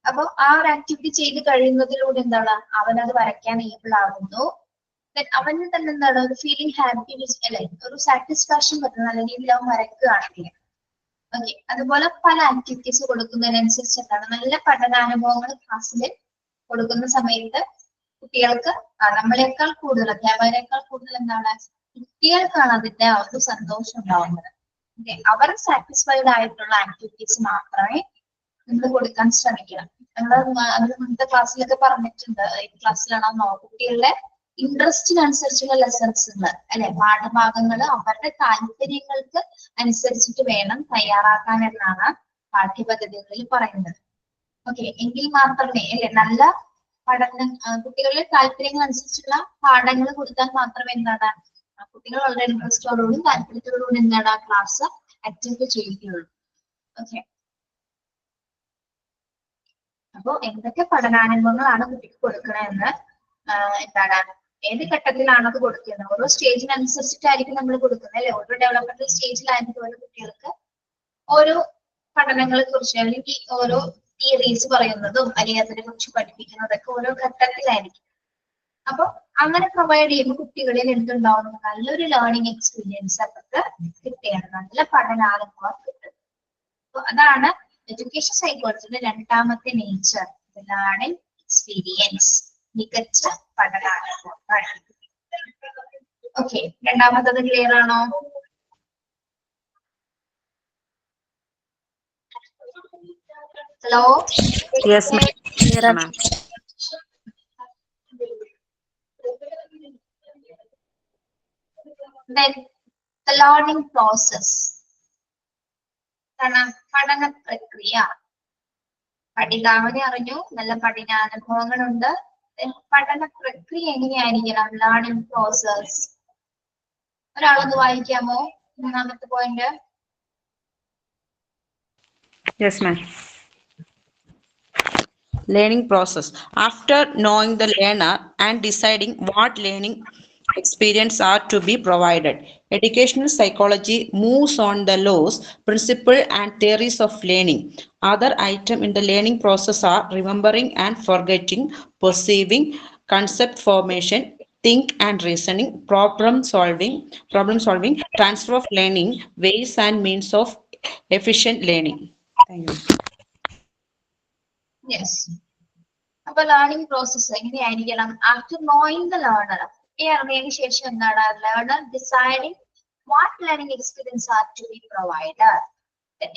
അപ്പൊ ആ ഒരു ആക്ടിവിറ്റി ചെയ്ത് കഴിയുന്നതിലൂടെ എന്താണ്? അവനത് വരയ്ക്കാൻ ഏബിൾ ആകുന്നു. അവന് തന്നെ എന്താണ്? ഒരു ഫീലിംഗ് ഹാപ്പിനെസ് അല്ലെ, ഒരു സാറ്റിസ്ഫാക്ഷൻ പറ്റും നല്ല രീതിയിൽ അവൻ വരയ്ക്കുകയാണെങ്കിൽ. ഓക്കെ, അതുപോലെ പല ആക്ടിവിറ്റീസ് കൊടുക്കുന്നതിനനുസരിച്ച് എന്താണ്? നല്ല പഠനാനുഭവങ്ങൾ ക്ലാസ്സിൽ കൊടുക്കുന്ന സമയത്ത് കുട്ടികൾക്ക് നമ്മളെക്കാൾ കൂടുതൽ, അധ്യാപകരെക്കാൾ കൂടുതൽ എന്താണ്? കുട്ടികൾക്കാണ് അതിന്റെ ആ ഒരു സന്തോഷം ഉണ്ടാവുന്നത്. അവർ സാറ്റിസ്ഫൈഡ് ആയിട്ടുള്ള ആക്ടിവിറ്റീസ് മാത്രമേ നമ്മൾ കൊടുക്കാൻ ശ്രമിക്കണം. നമ്മൾ മുന്നത്തെ ക്ലാസ്സിലൊക്കെ പറഞ്ഞിട്ടുണ്ട്, ഏത് ക്ലാസ്സിലാണോ കുട്ടികളുടെ ഇൻട്രസ്റ്റിനനുസരിച്ചുള്ള ലെസൺസുകൾ അല്ലെ, പാഠഭാഗങ്ങൾ അവരുടെ താല്പര്യങ്ങൾക്ക് അനുസരിച്ചിട്ട് വേണം തയ്യാറാക്കാൻ എന്നാണ് പാഠ്യപദ്ധതികളിൽ പറയുന്നത്. ഓക്കെ, എങ്കിൽ മാത്രമേ അല്ലെ നല്ല പഠനം, കുട്ടികളുടെ താല്പര്യങ്ങൾ അനുസരിച്ചുള്ള പാഠങ്ങൾ കൊടുത്താൽ മാത്രമേ എന്താണ് കുട്ടികൾ വളരെ ഇൻട്രസ്റ്റോടുകൂടി താല്പര്യത്തോടുകൂടി എന്താണ് ആ ക്ലാസ് അറ്റൻഡ് ചെയ്യുകയുള്ളൂ. ഓക്കെ, അപ്പോൾ എന്തൊക്കെ പഠനാനുഭവങ്ങളാണ് കുട്ടിക്ക് കൊടുക്കണമെന്ന് എന്താണ് ഏത് ഘട്ടത്തിലാണ് അത് കൊടുക്കുന്നത്, ഓരോ സ്റ്റേജിനനുസരിച്ചിട്ടായിരിക്കും നമ്മൾ കൊടുക്കുന്നത് അല്ലെ. ഓരോ ഡെവലപ്മെന്റൽ സ്റ്റേജിലായിരിക്കും ഓരോ കുട്ടികൾക്ക് ഓരോ പഠനങ്ങളെ കുറിച്ച് അല്ലെങ്കിൽ ഓരോ തിയറീസ് പറയുന്നതും അല്ലെങ്കിൽ അതിനെ കുറിച്ച് പഠിപ്പിക്കുന്നതൊക്കെ ഓരോ ഘട്ടത്തിലായിരിക്കും. അപ്പൊ അങ്ങനെ പ്രൊവൈഡ് ചെയ്യുമ്പോൾ കുട്ടികളിൽ എന്തുണ്ടാവുന്നു, നല്ലൊരു ലേണിംഗ് എക്സ്പീരിയൻസ് അവർക്ക് കിട്ടുകയാണ്, നല്ല പഠനാനുഭവം കിട്ടും. അപ്പൊ അതാണ് എഡ്യൂക്കേഷൻ സൈക്കോളജിയുടെ രണ്ടാമത്തെ നേച്ചർ, ലേണിംഗ് എക്സ്പീരിയൻസ്, മികച്ച പഠനാനുഭവം. ഓക്കെ, രണ്ടാമത്തത് ക്ലിയർ ആണോ? Hello, Yes, ma'am. Then the learning process. പഠന പ്രക്രിയ. പഠിതാവിനെ അറിഞ്ഞു, നല്ല പഠനാനുഭവങ്ങളുണ്ട്. പഠന പ്രക്രിയ എങ്ങനെയായിരിക്കണം? Learning process. ഒരാളൊന്ന് വായിക്കാമോ മൂന്നാമത്തെ point? Yes, ma'am. Learning process. After knowing the learner and deciding what learning experience are to be provided, educational psychology moves on the laws, principles, and theories of learning. Other items in the learning process are remembering and forgetting, perceiving, concept formation, think and reasoning, problem solving, transfer of learning, ways and means of efficient learning. Thank you. Yes. അപ്പൊ learning process എങ്ങനെയായിരിക്കണം? After knowing the learner, കുട്ടിയെ അറിഞ്ഞതിന് ശേഷം എന്താണ്? Learner deciding what learning experience are to be provided.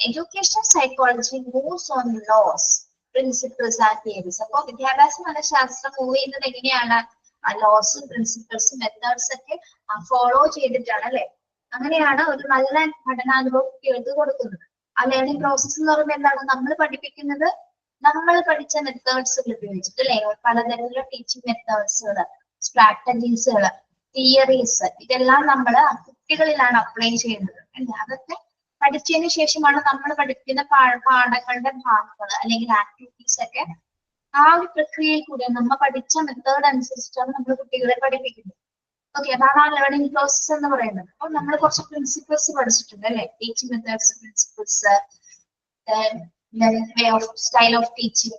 Education psychology moves on laws, principles and theories. അപ്പൊ വിദ്യാഭ്യാസ മനഃശാസ്ത്രം move ചെയ്യുന്നത് എങ്ങനെയാണ്? ആ ലോസും പ്രിൻസിപ്പിൾസും മെത്തേഡ്സ് ഒക്കെ ഫോളോ ചെയ്തിട്ടാണ് അല്ലെ. അങ്ങനെയാണ് ഒരു നല്ല പഠനാനുഭവം കുട്ടികൾക്ക് കൊടുക്കുന്നത്. ആ ലേണിംഗ് പ്രോസസ് എന്ന് പറയുമ്പോൾ എന്താണ്? നമ്മൾ പഠിപ്പിക്കുന്നത് നമ്മൾ പഠിച്ച മെത്തേഡ്സുകൾ ഉപയോഗിച്ചിട്ട് അല്ലെ. പലതരത്തിലുള്ള ടീച്ചിങ് മെത്തേഡ്സുകൾ, സ്ട്രാറ്റജീസുകൾ, തിയറീസ്, ഇതെല്ലാം നമ്മൾ കുട്ടികളിലാണ് അപ്ലൈ ചെയ്യുന്നത് അല്ലെ. അതൊക്കെ പഠിച്ചതിന് ശേഷമാണ് നമ്മൾ പഠിപ്പിക്കുന്ന പാഠങ്ങളുടെ ഭാഗങ്ങൾ അല്ലെങ്കിൽ ആക്ടിവിറ്റീസ് ഒക്കെ ആ ഒരു പ്രക്രിയയിൽ കൂടെ നമ്മൾ പഠിച്ച മെത്തേഡ് അനുസരിച്ചിട്ടാണ് നമ്മൾ കുട്ടികളെ പഠിപ്പിക്കുന്നത്. ഓക്കെ, അതാണ് ആ ലേണിംഗ് പ്രോസസ് എന്ന് പറയുന്നത്. അപ്പൊ നമ്മൾ കുറച്ച് പ്രിൻസിപ്പിൾസ് പഠിച്ചിട്ടുണ്ട് അല്ലെ. Teaching methods, principles, way of style of teaching,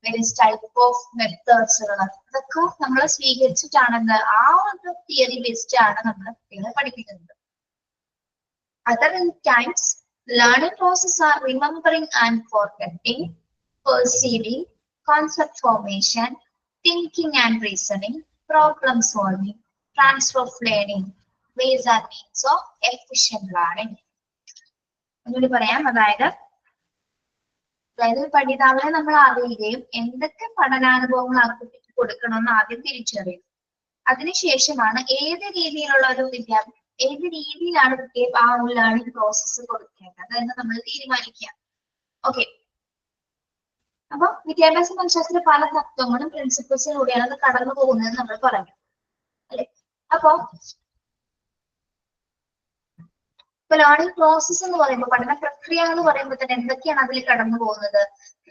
various type of methods, അതൊക്കെ നമ്മൾ സ്വീകരിച്ചിട്ടാണ് ആ ഒരു തിയറി ബേസ്ഡ് ആണ് നമ്മൾ കുട്ടികളെ പഠിപ്പിക്കുന്നത്. Other times, learning process are remembering and forgetting, perceiving, concept formation, thinking and reasoning, problem solving, transfer of learning, ways and means of efficient learning. ഒന്നുകൂടി പറയാം. അതായത് പഠിതാവിനെ നമ്മൾ അറിയുകയും എന്തൊക്കെ പഠനാനുഭവങ്ങൾ ആ കുട്ടിക്ക് കൊടുക്കണമെന്ന് ആദ്യം തിരിച്ചറിയും. അതിനുശേഷമാണ് ഏത് രീതിയിലുള്ള ഒരു ഏത് രീതിയിലാണ് കുട്ടിയെ ആ ഒരു ലേണിംഗ് പ്രോസസ്സ് കൊടുക്കേണ്ടത് എന്ന് നമ്മൾ തീരുമാനിക്കുക. ഓക്കെ, അപ്പൊ വിദ്യാഭ്യാസ മനഃശാസ്ത്രത്തിലെ പല തത്വങ്ങളും പ്രിൻസിപ്പിൾസിലൂടെയാണ് അത് കടന്നു പോകുന്നത് നമ്മൾ പറഞ്ഞു അല്ലെ. അപ്പൊ ലേണിംഗ് പ്രോസസ് എന്ന് പറയുമ്പോൾ, പഠന പ്രക്രിയ എന്ന് പറയുമ്പോൾ തന്നെ എന്തൊക്കെയാണ് അതിൽ കടന്നു പോകുന്നത്?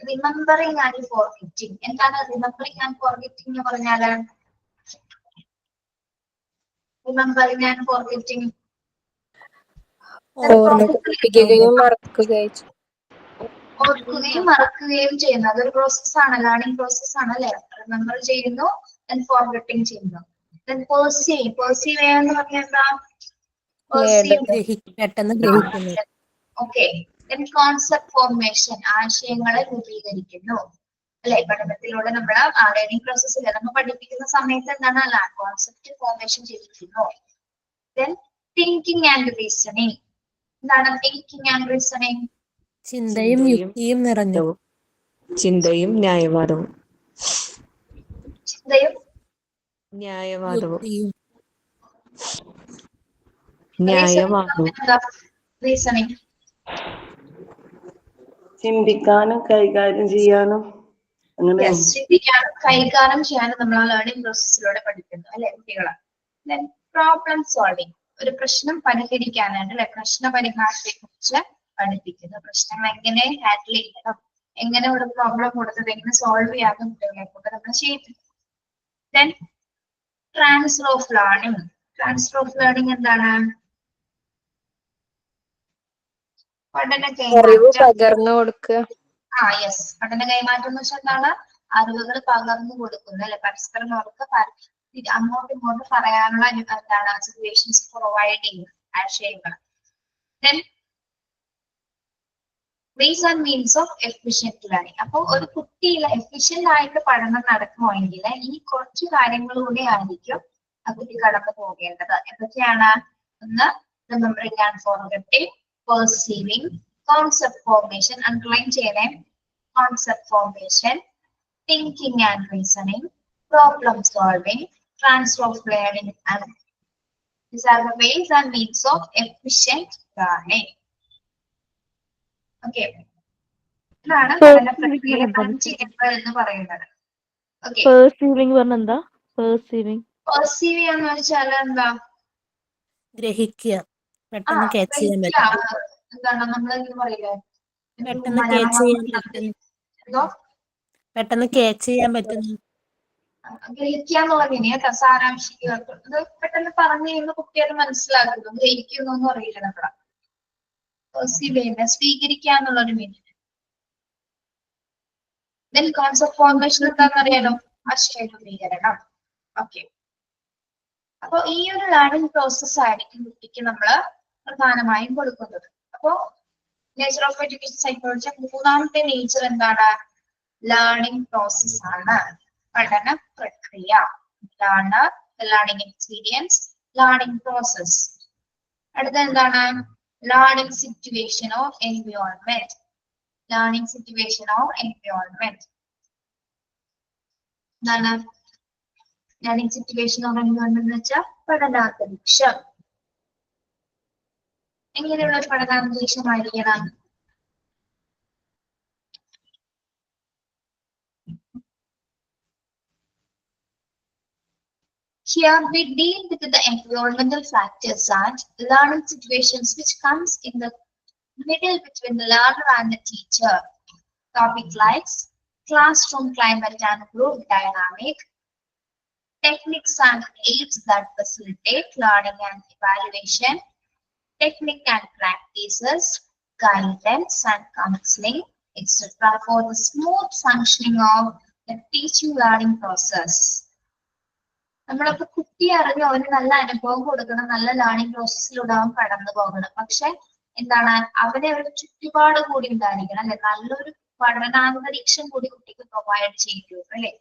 Remembering and forgetting. എന്താണ് റിമെമ്പറിങ് ആൻഡ് ഫോർഗെറ്റിംഗ് എന്ന് പറഞ്ഞാല്? റിമെമ്പറിങ് ആൻഡ് ഫോർഗെറ്റിംഗ് ഓർക്കുകയും മറക്കുകയും ചെയ്യുന്നു. അതൊരു പ്രോസസ്സാണ്, ലേണിംഗ് പ്രോസസ്സാണ് അല്ലെ. റിമെമ്പർ ചെയ്യുന്നു, ഫോർഗെറ്റിംഗ് ചെയ്യുന്നു. പെർസീവ് ചെയ്യാന്ന് പറഞ്ഞാൽ എന്താ? പെട്ടെന്ന് ഗ്രഹിക്കുന്നു. ഓക്കെ, കോൺസെപ്റ്റ് ഫോർമേഷൻ, ആശയങ്ങളെ രൂപീകരിക്കുന്നു അല്ലെ. പഠനത്തിലൂടെ നമ്മൾ ആ ലേണിംഗ് പ്രോസസ്സിൽ നമ്മൾ പഠിപ്പിക്കുന്ന സമയത്ത് എന്താണ് കോൺസെപ്റ്റ് ഫോർമേഷൻ ചെയ്തിരിക്കുന്നു. Then thinking and reasoning. എന്താണ് തിങ്കിങ് ആൻഡ് റീസണിങ്? ചിന്തയും യുക്തിയും നിറഞ്ഞു. ചിന്തയും ന്യായവാദവും. ചിന്തയും ന്യായവാദവും. റീസണിങ് ചിന്തിക്കാനും കൈകാര്യം ചെയ്യാനും അങ്ങനെ ചിന്തിക്കാനും കൈകാര്യം ചെയ്യാനും നമ്മൾ ആ ലേണിംഗ് പ്രോസസ്സിലൂടെ പഠിക്കുന്നു അല്ലെ കുട്ടികളെ. ദെൻ പ്രോബ്ലം സോൾവിങ്, ഒരു പ്രശ്നം പരിഹരിക്കാനായിട്ട് അല്ലെ, പ്രശ്ന പരിഹാരത്തെ കുറിച്ച് പഠിപ്പിക്കുന്നു. പ്രശ്നങ്ങൾ എങ്ങനെ ഹാൻഡിൽ ചെയ്യണം, എങ്ങനെ ഒരു പ്രോബ്ലം കൊടുത്തത് എങ്ങനെ സോൾവ് ചെയ്യാത്ത കുട്ടികളെ കൊണ്ട് നമ്മൾ ചെയ്യിപ്പിക്കും. Then transfer of learning. Transfer of learning എന്താണ്? പഠന അറിവ് കൈമാറ്റം. പകർന്നു കൊടുക്കുക. യെസ്, പഠന കൈമാറ്റം എന്ന് വെച്ചാൽ എന്താണ്? അറിവുകൾ പകർന്നു കൊടുക്കുന്നത് അല്ലെ, പരസ്പരം അവർക്ക് അങ്ങോട്ടും ഇങ്ങോട്ടും പറയാനുള്ള എന്താണ് സിറ്റുവേഷൻസ് പ്രൊവൈഡ് ചെയ്യുന്നത്. Then ways and means of efficient learning. അപ്പൊ ഒരു കുട്ടിയിൽ എഫിഷ്യന്റ് ആയിട്ട് പഠനം നടക്കുമെങ്കിൽ ഈ കുറച്ച് കാര്യങ്ങളിലൂടെ ആയിരിക്കും ആ കുട്ടി കടന്നു പോകേണ്ടത്. എന്തൊക്കെയാണ്? ഒന്ന്, remembering and forgetting, perceiving, concept formation, underline ചെയ്യണേ, concept formation, thinking and reasoning, problem solving, transfer of learning. And these are the ways and means of efficient learning. Okay, ഇതാണ് പഠന പ്രക്രിയയെ ചെയ്യുന്നത് എന്ന് പറയുന്നത്. ഓക്കെ, പെർസീവിംഗ് പറഞ്ഞ എന്താ? പെർസീവിംഗ് പെർസീവ് ചെയ്യാന്ന് വെച്ചാൽ എന്താ? ഗ്രഹിക്കുക, പെട്ടെന്ന് ക്യാച്ച് ചെയ്യാൻ പറ്റും. എന്താണ് നമ്മൾ പറയില്ലേ, പെട്ടെന്ന് ക്യാച്ച് ചെയ്യാൻ പറ്റും. എന്തോ പെട്ടെന്ന് ക്യാച്ച് ചെയ്യാൻ പറ്റുന്നു. ഗ്രഹിക്കാന്നുള്ളതിന് കേട്ടോ, സാരാംശിക്കുക. ഇത് പെട്ടെന്ന് പറഞ്ഞു കഴിയുമ്പോൾ കുട്ടികൾ മനസ്സിലാക്കുന്നു, ഗ്രഹിക്കുന്നു എന്ന് പറയില്ല നമ്മളെ. പെർസീവ് ചെയ്യുന്നത് സ്വീകരിക്കുക എന്നുള്ളൊരു മീനിങ്. ദെൻ കോൺസെപ്റ്റ് ഫോർമേഷൻ എന്താണെന്നറിയാലോ, ആശയവിപുലീകരണം. ഓക്കെ, അപ്പൊ ഈ ഒരു ലേണിംഗ് പ്രോസസ് ആയിരിക്കും കുട്ടിക്ക് നമ്മള് പ്രധാനമായും കൊടുക്കുന്നത്. അപ്പോ നേച്ചർ ഓഫ് എഡ്യൂക്കേഷൻ സൈക്കോളജി മൂന്നാമത്തെ നേച്ചർ എന്താണ്? ലേണിംഗ് പ്രോസസ് ആണ്, പഠന പ്രക്രിയ. Learning experience, learning process. അടുത്ത എന്താണ്? Learning situation of environment. Learning situation of environment എന്താണ്? ലേണിംഗ് സിറ്റുവേഷൻ ഓഫ് എൻവയോൺമെന്റ് എന്ന് വെച്ചാൽ പഠനാന്തരീക്ഷം. എങ്ങനെയുള്ള ഒരു പഠനാന്തരീക്ഷമായിരിക്കണം? Here we deal with the environmental factors and learning situations which comes in the middle between the learner and the teacher. Topic like classroom climate and group dynamic, techniques and aids that facilitate learning and evaluation, technique and practices, guidance and counseling, etc. for the smooth functioning of the teaching learning process. നമ്മളൊക്കെ കുട്ടി അറിഞ്ഞ് അവന് നല്ല അനുഭവം കൊടുക്കണം, നല്ല learning പ്രോസസ്സിലൂടെ അവൻ കടന്നു പോകണം. പക്ഷെ എന്താണ്, അവനെ ഒരു ചുറ്റുപാട് കൂടി ഉണ്ടായിരിക്കണം അല്ലെ, നല്ലൊരു പഠനാന്തരീക്ഷം കൂടി കുട്ടിക്ക് പ്രൊവൈഡ് ചെയ്യേണ്ടി വരും അല്ലെ.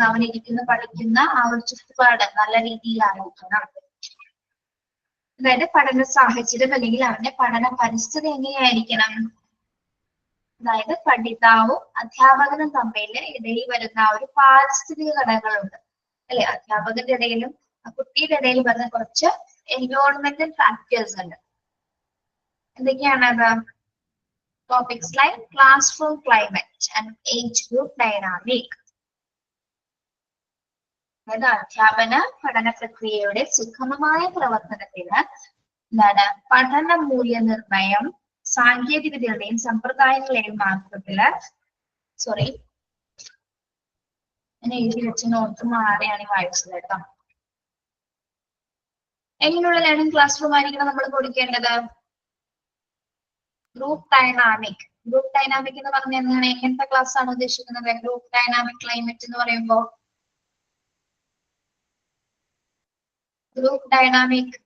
അവനിരിക്കുന്ന പഠിക്കുന്ന ആ ഒരു ചുറ്റുപാട് നല്ല രീതിയിലായിരിക്കണം. അതായത് പഠന സാഹചര്യം അല്ലെങ്കിൽ അവന്റെ പഠന പരിസ്ഥിതി എങ്ങനെയായിരിക്കണം? അതായത് പഠിതാവും അധ്യാപകനും തമ്മിൽ ഇടയിൽ വരുന്ന ഒരു പാരിസ്ഥിതിക ഘടകങ്ങളുണ്ട് അല്ലെ. അധ്യാപകന്റെ ഇടയിലും കുട്ടിയുടെ ഇടയിലും വരുന്ന കുറച്ച് എൻവയോൺമെന്റൽ ഫാക്ടേഴ്സ് ഉണ്ട്. എന്തൊക്കെയാണത്? Topics like classroom climate and age group dynamic. അതായത് അധ്യാപന പഠന പ്രക്രിയയുടെ സുഗമമായ പ്രവർത്തനത്തിന് എന്താണ് പഠന മൂല്യനിർണയം സാങ്കേതികതയുടെയും സമ്പ്രദായങ്ങളുടെയും മാർഗത്തില് ഞാൻ എഴുതി വെച്ച നോട്ട് മാറിയാണ് വായിച്ചത് കേട്ടോ. എങ്ങനെയുള്ള ലേണിംഗ് ക്ലാസ് റൂം ആയിരിക്കണം നമ്മൾ കൊടുക്കേണ്ടത്? Group dynamic. ഗ്രൂപ്പ് ഡൈനാമിക് എന്ന് പറഞ്ഞാൽ എന്താണ്? എങ്ങനത്തെ ക്ലാസ് ആണ് ഉദ്ദേശിക്കുന്നത്? ഗ്രൂപ്പ് ഡൈനാമിക് ക്ലൈമറ്റ് എന്ന് പറയുമ്പോ ഗ്രൂപ്പ് ഡൈനാമിക്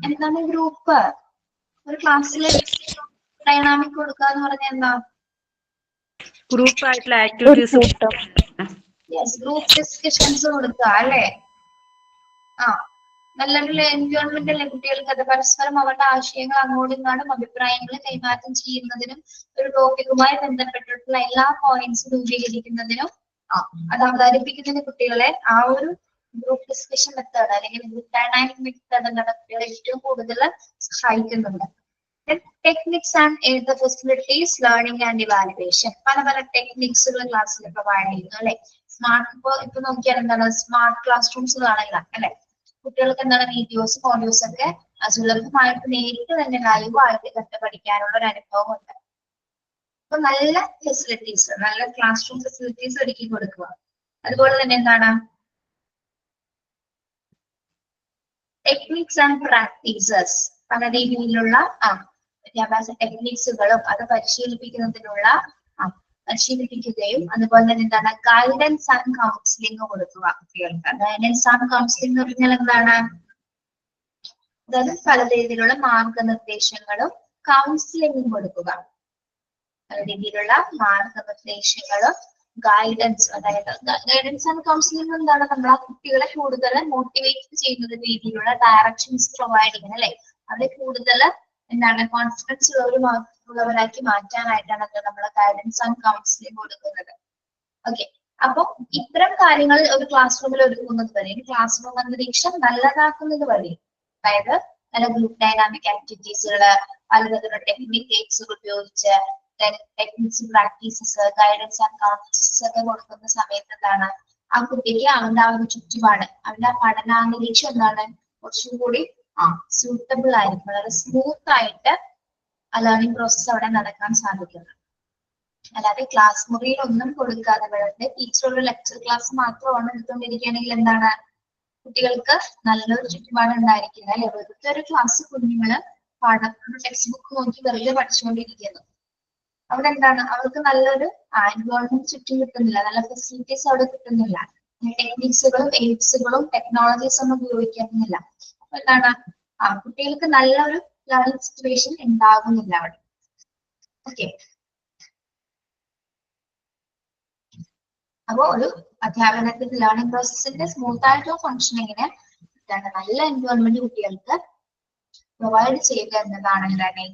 എന്താണ്? ഗ്രൂപ്പ് ഒരു ക്ലാസ്സിൽ ഡൈനാമിക് കൊടുക്കുക എന്ന് പറഞ്ഞാൽ എന്താ? ഗ്രൂപ്പ് ആയിട്ടുള്ള ആക്ടിവിറ്റീസ്, ഗ്രൂപ്പ് ഡിസ്കഷൻസ് കൊടുക്കുക അല്ലെ. നല്ലൊരു എൻവയോൺമെന്റ് അല്ലെ കുട്ടികൾക്ക്. അത് പരസ്പരം അവരുടെ ആശയങ്ങൾ അങ്ങോട്ടും ഇങ്ങോട്ടും അഭിപ്രായങ്ങൾ കൈമാറ്റം ചെയ്യുന്നതിനും ഒരു ടോപ്പിക്കുമായി ബന്ധപ്പെട്ടിട്ടുള്ള എല്ലാ പോയിന്റ്സും രൂപീകരിക്കുന്നതിനും അത് അവതരിപ്പിക്കുന്നതിന് കുട്ടികളെ ആ ഒരു ഗ്രൂപ്പ് ഡിസ്കഷൻ മെത്തേഡ് അല്ലെങ്കിൽ ഗ്രൂപ്പ് ഡൈനാമിക് മെത്തേഡ് എന്താണ് കുട്ടികളെ ഏറ്റവും കൂടുതൽ സഹായിക്കുന്നുണ്ട്. Techniques and facilities learning and evaluation. പല പല ടെക്നിക്സുകൾ ക്ലാസ്സിൽ പ്രൊവൈഡ് ചെയ്യുന്നു അല്ലെ. ഇപ്പൊ നോക്കിയാൽ എന്താണ് സ്മാർട്ട് ക്ലാസ് റൂംസ് കാണില്ല അല്ലെ. കുട്ടികൾക്ക് എന്താണ് വീഡിയോസ് ഓഡിയോസ് ഒക്കെ സുലഭമായിട്ട് നേരിട്ട് തന്നെ ലൈവായിട്ട് കണ്ട് പഠിക്കാനുള്ള ഒരു അനുഭവം ഉണ്ട്. അപ്പൊ നല്ല ഫെസിലിറ്റീസ്, നല്ല ക്ലാസ് റൂം ഫെസിലിറ്റീസ് ഒരുക്കി കൊടുക്കുക. അതുപോലെ തന്നെ എന്താണ് ടെക്നിക്സ് ആൻഡ് പ്രാക്ടീസസ്, പല രീതിയിലുള്ള വിദ്യാഭ്യാസ ടെക്നിക്സുകളും അത് പരിശീലിപ്പിക്കുകയും അതുപോലെ തന്നെ എന്താണ് ഗൈഡൻസ് ആൻഡ് കൗൺസിലിംഗ് കൊടുക്കുക കുട്ടികൾക്ക്. ഗൈഡൻസ് ആൻഡ് കൗൺസിലിംഗ് എന്ന് പറഞ്ഞാൽ എന്താണ്, അതായത് പല രീതിയിലുള്ള മാർഗനിർദ്ദേശങ്ങളും കൗൺസിലിംഗും കൊടുക്കുക. പല രീതിയിലുള്ള മാർഗനിർദ്ദേശങ്ങളും ഗൈഡൻസ്, അതായത് ഗൈഡൻസ് ആൻഡ് കൗൺസിലിംഗ് എന്താണ്, നമ്മൾ ആ കുട്ടികളെ കൂടുതൽ മോട്ടിവേറ്റ് ചെയ്യുന്ന രീതിയിലുള്ള ഡയറക്ഷൻസ് പ്രൊവൈഡ് ചെയ്യണം അല്ലെ. അവരെ കൂടുതൽ എന്താണ് കോൺഫിഡൻസ് ഉള്ളവരാക്കി മാറ്റാനായിട്ടാണ് നമ്മൾ ഗൈഡൻസ് ആൻഡ് കൗൺസിലിംഗ് കൊടുക്കുന്നത്. ഓക്കെ, അപ്പൊ ഇത്തരം കാര്യങ്ങൾ ഒരു ക്ലാസ് റൂമിൽ ഒരുക്കുന്നത് വരെ, ക്ലാസ് റൂം അന്തരീക്ഷം നല്ലതാക്കുന്നത് വരെ, അതായത് നല്ല ഗ്രൂപ്പ് ഡൈനാമിക് ആക്ടിവിറ്റീസുകൾ, പലതരത്തിലുള്ള ടെക്നിക്സ് ഉപയോഗിച്ച് techniques practices, guidance and councils ഒക്കെ കൊടുക്കുന്ന സമയത്ത് എന്താണ് ആ കുട്ടിക്ക് അവന്റെ ആ ഒരു ചുറ്റുപാട്, അവന്റെ ആ പഠനാന്തരീക്ഷം എന്താണ് കുറച്ചും കൂടി സൂട്ടബിൾ ആയിരിക്കും, വളരെ സ്മൂത്ത് ആയിട്ട് ആ ലേണിംഗ് പ്രോസസ് അവിടെ നടക്കാൻ സാധിക്കുന്നു. അല്ലാതെ ക്ലാസ് മുറിയിൽ ഒന്നും കൊടുക്കാതെ വെറുതെ ടീച്ചറുള്ള ലെക്ചർ ക്ലാസ് മാത്രമാണ് എടുത്തുകൊണ്ടിരിക്കുകയാണെങ്കിൽ എന്താണ് കുട്ടികൾക്ക് നല്ലൊരു ചുറ്റുപാട് ഉണ്ടായിരിക്കില്ല അല്ലെ. വെറുതെ ഒരു ക്ലാസ് കുഞ്ഞുങ്ങള് ടെക്സ്റ്റ് ബുക്ക് നോക്കി വെറുതെ പഠിച്ചുകൊണ്ടിരിക്കുന്നു. അവിടെ എന്താണ് അവർക്ക് നല്ലൊരു എൻവയോൺമെന്റ് ചുറ്റും കിട്ടുന്നില്ല, നല്ല ഫെസിലിറ്റീസ് അവിടെ കിട്ടുന്നില്ല, ടെക്നിക്സുകളും എയ്ഡ്സുകളും ടെക്നോളജീസ് ഒന്നും ഉപയോഗിക്കുന്നില്ല. അപ്പൊ എന്താണ് കുട്ടികൾക്ക് നല്ലൊരു ലേണിംഗ് സിറ്റുവേഷൻ ഉണ്ടാകുന്നില്ല അവിടെ. ഓക്കെ, അപ്പോ ഒരു അധ്യാപനത്തിന്റെ ലേണിംഗ് പ്രോസസ്സിന്റെ സ്മൂത്ത് ആയിട്ടുള്ള ഫംഗ്ഷനിങ്ങിന് നല്ല എൻവയോൺമെന്റ് കുട്ടികൾക്ക് പ്രൊവൈഡ് ചെയ്യുക എന്നതാണ് എന്താണ്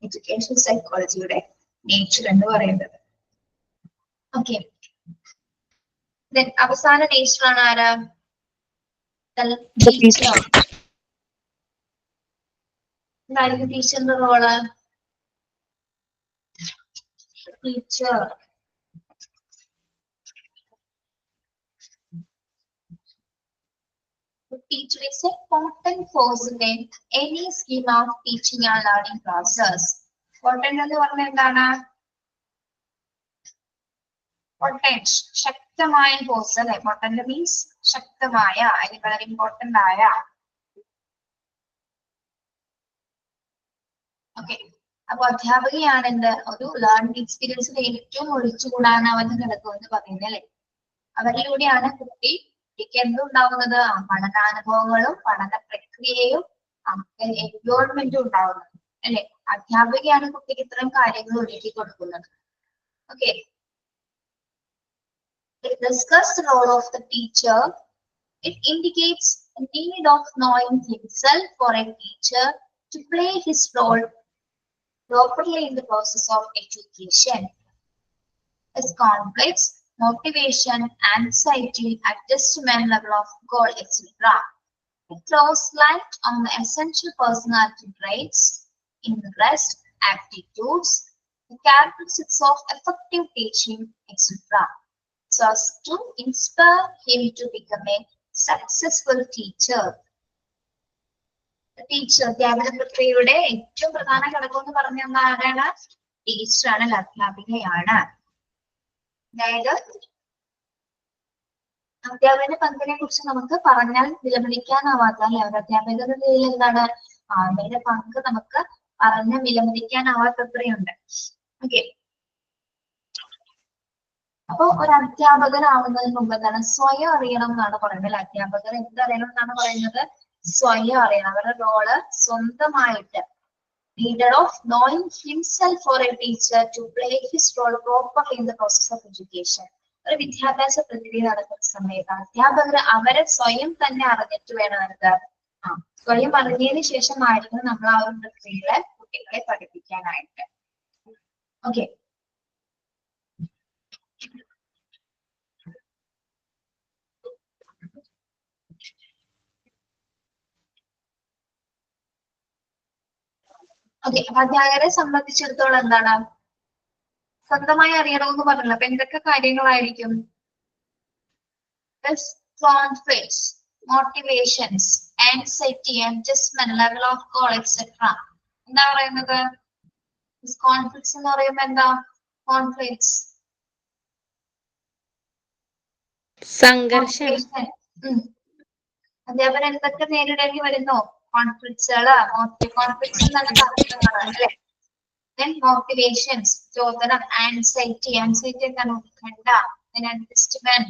എഡ്യൂക്കേഷൻ സൈക്കോളജിയുടെ നേച്ചർ എന്ന് പറയുന്നത്. ഓക്കെ, അവസാന നേച്ചർ ആണ് ആരാ, ടീച്ചർ. എന്തായിരിക്കും ടീച്ചറിന്റെ role? Teacher teacher is a potent force in any scheme of teaching and learning process. Potent എന്ന് പറഞ്ഞാൽ എന്താണ്? Potent, ശക്തമായ ഫോഴ്സ് അല്ലെ. Potent means ശക്തമായ, അതിന് വളരെ ഇമ്പോർട്ടന്റ് ആയ. ഓക്കെ, അപ്പൊ അധ്യാപകയാണ് എന്ത് ഒരു ലേണിംഗ് എക്സ്പീരിയൻസിൽ ഏറ്റവും ഒഴിച്ചുകൂടാനാവുന്ന ഘടകം എന്ന് പറയുന്നത് അല്ലെ. അവരിലൂടെയാണ് കുട്ടിക്ക് എന്തുണ്ടാവുന്നത്, പഠനാനുഭവങ്ങളും പഠന പ്രക്രിയയും എൻവയോൺമെന്റും ഉണ്ടാവുന്നത് അല്ലെ. അധ്യാപികയാണ് കുട്ടിക്ക് ഇത്തരം കാര്യങ്ങൾ ഒരുക്കി കൊടുക്കുന്നത്. Okay, discuss the role of the teacher. It indicates the need of knowing himself for a teacher to play his role properly in the process of education. As conflicts, motivation, anxiety, adjustment level of goal, etc. It throws light on the essential personality traits, interest, aptitudes, the characteristics of effective teaching, etc. So as to inspire him to become a successful teacher. Teacher അധ്യാപന പ്രക്രിയയുടെ ഏറ്റവും പ്രധാന ഘടകം എന്ന് പറഞ്ഞാൽ ആരാണ്? ടീച്ചറാണ്, അധ്യാപികയാണ്. അതായത് അധ്യാപന പങ്കിനെ കുറിച്ച് നമുക്ക് പറഞ്ഞാൽ വിലമതിക്കാനാവാത്ത അല്ലെ. ഒരു അധ്യാപക എന്ന നിലയിൽ എന്താണ് അവരുടെ പങ്ക് നമുക്ക് പറഞ്ഞ് വിലമതിക്കാനാവാത്തത്രയുണ്ട്. ഓക്കെ, അപ്പൊ ഒരു അധ്യാപകനാവുന്നതിന് മുമ്പ് എന്താണ് സ്വയം അറിയണം എന്നാണ് പറയുന്നത്. അധ്യാപകർ എന്തറിയണം എന്നാണ് പറയുന്നത്? സ്വയം അറിയണം, അവരുടെ റോള് സ്വന്തമായിട്ട്. Needed of knowing himself for a teacher to play his role properly in the process of education. ഒരു വിദ്യാഭ്യാസ പ്രക്രിയ നടക്കുന്ന സമയത്ത് അധ്യാപകർ അവരെ സ്വയം തന്നെ അറിഞ്ഞിട്ട് വേണം എന്ത് സ്വയം അറിഞ്ഞതിന് ശേഷമായിരിക്കും നമ്മൾ ആ ഒരു പ്രക്രിയയിലെ കുട്ടികളെ പഠിപ്പിക്കാനായിട്ട്. ഓക്കെ, ഓക്കെ, അപ്പൊ അധ്യാപകരെ സംബന്ധിച്ചിടത്തോളം എന്താണ് സ്വന്തമായി അറിയണമെന്ന് പറഞ്ഞല്ലോ. അപ്പൊ എന്തൊക്കെ കാര്യങ്ങളായിരിക്കും? conflicts, motivations, anxiety, adjustment, level of call etcetera. എന്താ പറയുന്നത്? കോൺഫ്ലിക്ട്സ് എന്ന് പറയുമ്പോ എന്താ? കോൺഫ്ലിക്ട്സ്, സംഘർഷം. അതേപോലെ എന്തൊക്കെ നേരിടേണ്ടി വരുന്നു? കോൺഫ്ലിക്ട്സുകള്, കോൺഫ്ലിക്ട്സ് എന്താണ്? തർക്കങ്ങള് അല്ലെ? Then motivations, ചോദനം, anxiety, anxiety എന്താണ്? ഉത്കണ്ഠ, then adjustment,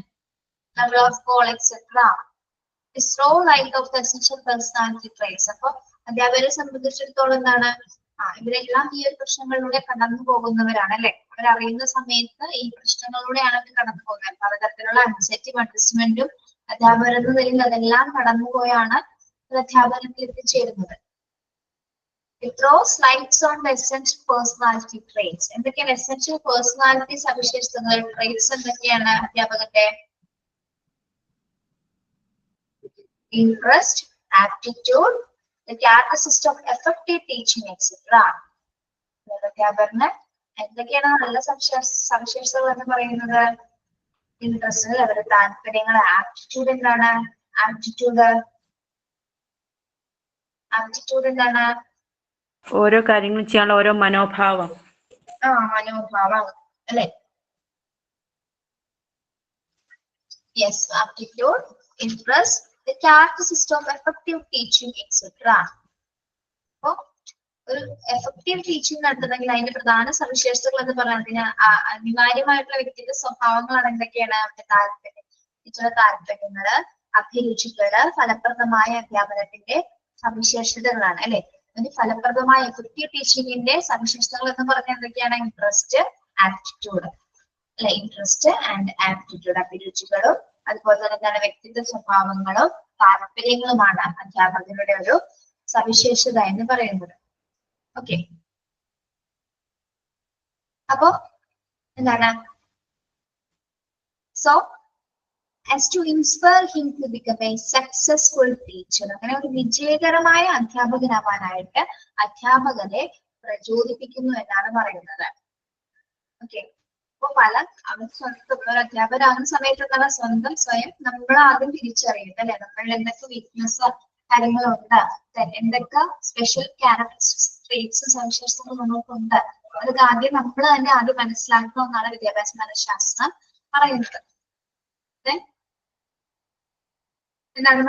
level of goal, etc. This role light of the essential personality traits. അപ്പൊ അധ്യാപകരെ സംബന്ധിച്ചിടത്തോളം എന്താണ്? ഇവരെല്ലാം ഈ ഒരു പ്രശ്നങ്ങളിലൂടെ കടന്നു പോകുന്നവരാണ് അല്ലെ? അവരറിയുന്ന സമയത്ത് ഈ പ്രശ്നങ്ങളിലൂടെയാണ് അവർ കടന്നു പോകുന്നത്. പലതരത്തിലുള്ള അൻസൈറ്റിയും അഡ്ജസ്റ്റ്മെന്റും അധ്യാപകരെന്ന് വരുന്നത് അതെല്ലാം കടന്നുപോയാണ് അധ്യാപനത്തിൽ എത്തിച്ചേരുന്നത്. It throws lights on the essential personality traits. എന്തൊക്കെയാണ് essential personality സവിശേഷതകൾ? traits എന്തൊക്കെയാണ് അധ്യാപകന്റെ? Interest, aptitude, the characteristics of effective teaching, etc. അധ്യാപകന് എന്തൊക്കെയാണ് നല്ല സവിശേഷതകൾ എന്ന് പറയുന്നത്? ഇൻട്രസ്റ്റ്, അവരുടെ താല്പര്യങ്ങൾ. ആപ്റ്റിറ്റ്യൂഡ് എന്താണ്? ആപ്റ്റിറ്റ്യൂഡ് എന്താണ്? ഓരോ കാര്യങ്ങൾ ചെയ്യാനുള്ള ഓരോ മനോഭാവം. മനോഭാവം അല്ലെ? Yes, aptitude, interest, the characteristics of effective teaching, etc. അപ്പൊ ഒരു എഫക്റ്റീവ് ടീച്ചിങ് നടത്തുന്നെങ്കിൽ അതിന്റെ പ്രധാന സവിശേഷതകൾ എന്ന് പറഞ്ഞതിന് അനിവാര്യമായിട്ടുള്ള വ്യക്തിയുടെ സ്വഭാവങ്ങളാണ് എന്തൊക്കെയാണ്? അവരുടെ താല്പര്യങ്ങള്, അഭിരുചികള്, ഫലപ്രദമായ അധ്യാപനത്തിന്റെ സവിശേഷതകളാണ് അല്ലെ? അതിന് ഫലപ്രദമായ എഫക്റ്റീവ് ടീച്ചിങ്ങിന്റെ സവിശേഷതകൾ എന്ന് പറഞ്ഞാൽ എന്തൊക്കെയാണ്? ഇൻട്രസ്റ്റ്, ആപ്റ്റിറ്റ്യൂഡ് അല്ലെ? ഇൻട്രസ്റ്റ് ആൻഡ് ആപ്റ്റിറ്റ്യൂഡ്, അഭിരുചികളും അതുപോലെ തന്നെ എന്താണ്? വ്യക്തിത്വ സ്വഭാവങ്ങളും താല്പര്യങ്ങളുമാണ് അധ്യാപകരുടെ ഒരു സവിശേഷത എന്ന് പറയുന്നത്. ഓക്കെ, അപ്പോ എന്താണ്? So as to inspire him to become a successful teacher. അങ്ങനെ ഒരു വിജയകരമായ അധ്യാപകനാവാനായിട്ട് അധ്യാപകരെ പ്രചോദിപ്പിക്കുന്നു എന്നാണ് പറയുന്നത്. ഓക്കെ, അപ്പൊ ഒരു അധ്യാപകരാകുന്ന സമയത്ത് എന്താണ്? സ്വയം നമ്മൾ ആദ്യം തിരിച്ചറിയുന്നത് അല്ലെ? നമ്മളിൽ എന്തൊക്കെ വീക്ക്നെസ് കാര്യങ്ങളുണ്ട്, എന്തൊക്കെ സ്പെഷ്യൽ ക്യാരക്ടറിസ്റ്റിക്സ്, ട്രേറ്റ്സ്, സവിശേഷതകൾ നമ്മൾക്കുണ്ട്, അതൊക്കെ ആദ്യം നമ്മൾ തന്നെ ആദ്യം മനസ്സിലാക്കണം എന്നാണ് വിദ്യാഭ്യാസ മനഃശാസ്ത്രം പറയുന്നത്. എന്താണ്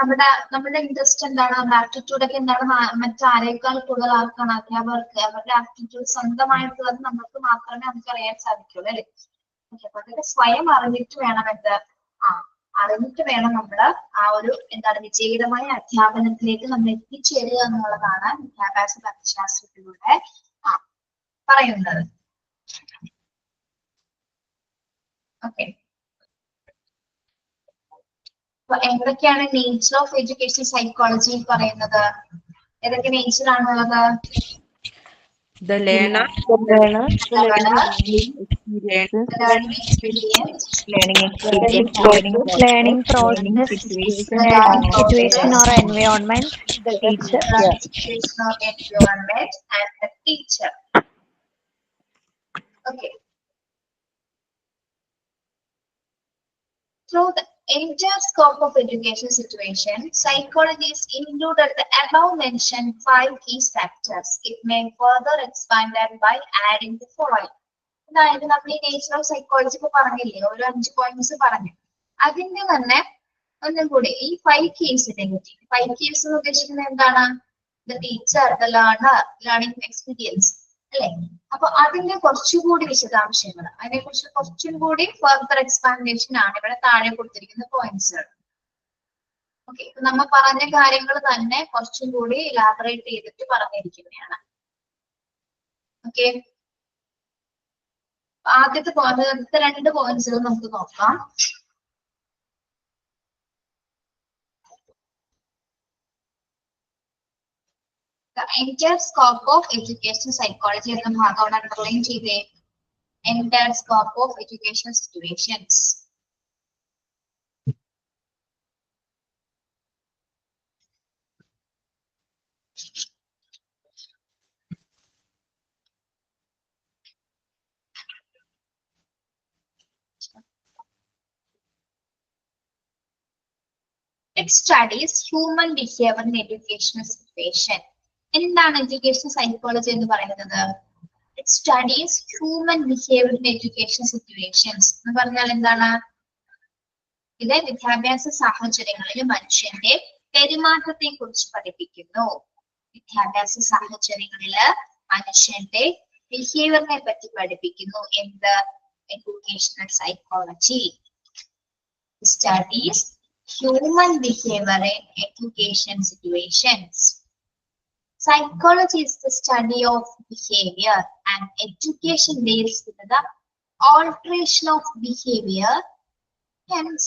നമ്മുടെ ഇൻട്രസ്റ്റ് എന്താണ്? നമ്മുടെ ആപ്റ്റിറ്റ്യൂഡ് ഒക്കെ എന്താണ്? മറ്റാരേക്കാൾ കൂടുതൽ ആർക്കാണ്? അധ്യാപകർക്ക് അവരുടെ ആപ്റ്റിറ്റ്യൂഡ് സ്വന്തമായിട്ടുള്ളത് നമുക്ക് മാത്രമേ നമുക്ക് അറിയാൻ സാധിക്കുള്ളൂ അല്ലെ? അപ്പൊ അതൊക്കെ സ്വയം അറിഞ്ഞിട്ട് വേണം അറിഞ്ഞിട്ട് വേണം നമ്മള് ആ ഒരു എന്താണ് വിജയകരമായ അധ്യാപനത്തിലേക്ക് നമ്മൾ എത്തിച്ചേരുക എന്നുള്ളതാണ് വിദ്യാഭ്യാസ മനഃശാസ്ത്രത്തിലൂടെ പറയുന്നത്. ഓക്കെ, അപ്പൊ എന്തൊക്കെയാണ് നേച്ചർ ഓഫ് എഡ്യൂക്കേഷൻ സൈക്കോളജി പറയുന്നത്? ഏതൊക്കെ നേച്ചർ ആണുള്ളത്? The learner, learning process, situation or environment, the teacher. Situation or environment and the teacher. Okay. Through the entire scope of education situation, psychologists included the above mentioned 5 key factors. It may further expanded by adding the following. അതായത് നമ്മൾ ഈ nature of psychology ഇപ്പൊ പറഞ്ഞില്ലേ, ഒരു 5 points പറഞ്ഞു. അതിന്റെ തന്നെ ഒന്നും കൂടി ഈ 5 കീസിനെ പറ്റി. 5 കീസ് എന്ന് ഉദ്ദേശിക്കുന്നത് എന്താണ്? The teacher, the learner, learning experience അല്ലെ? അപ്പൊ അതിന്റെ കുറച്ചുകൂടി വിശദാംശങ്ങൾ, അതിനെ കുറിച്ച് കുറച്ചും കൂടി ഫർദർ എക്സ്പാൻഡേഷൻ ആണ് ഇവിടെ താഴെ കൊടുത്തിരിക്കുന്ന പോയിന്റ്സുകൾ. ഓക്കെ, നമ്മൾ പറഞ്ഞ കാര്യങ്ങൾ തന്നെ കുറച്ചും കൂടി ഇലാബറേറ്റ് ചെയ്തിട്ട് പറഞ്ഞിരിക്കുന്നതാണ്. ഓക്കെ, ആദ്യത്തെ 2 പോയിന്റ്സുകൾ നമുക്ക് നോക്കാം. The entire scope of education psychology എന്ന ഭാഗമാണ് അണ്ടർലൈൻ ചെയ്തേ. Entire scope of education situations. It studies human behavior in educational situation. എന്താണ് എഡ്യൂക്കേഷൻ സൈക്കോളജി എന്ന് പറയുന്നത്? It studies human behavior in educational situations. എന്ന് പറഞ്ഞാൽ എന്താണ്? ഇത് വിദ്യാഭ്യാസ സാഹചര്യങ്ങളിൽ മനുഷ്യന്റെ പെരുമാറ്റത്തെ കുറിച്ച് പഠിപ്പിക്കുന്നു. വിദ്യാഭ്യാസ സാഹചര്യങ്ങളിൽ മനുഷ്യന്റെ ബിഹേവിയറിനെ പറ്റി പഠിപ്പിക്കുന്നു. എന്ത്? Educational psychology. Studies human behavior in education situations. Psychology is the study of behavior, and education deals with the alteration of behavior. Hence,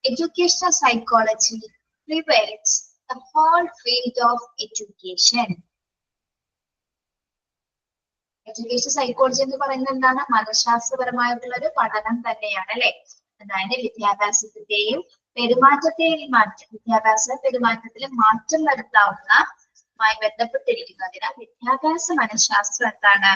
educational psychology prevails the whole field of education. Education psychology എന്ന് പറയുന്നത് എന്താണ്? മനഃശാസ്ത്രപരമായിട്ടുള്ള ഒരു പഠനം തന്നെയാണ് അല്ലെ. അതായത് വിദ്യാഭ്യാസത്തിന്റെയും പെരുമാറ്റത്തെയും വിദ്യാഭ്യാസ പെരുമാറ്റത്തിൽ മാറ്റം വരുത്താവുന്നതുമായി ബന്ധപ്പെട്ടിരിക്കുന്നതിനാൽ വിദ്യാഭ്യാസ മനഃശാസ്ത്രം എന്താണ്?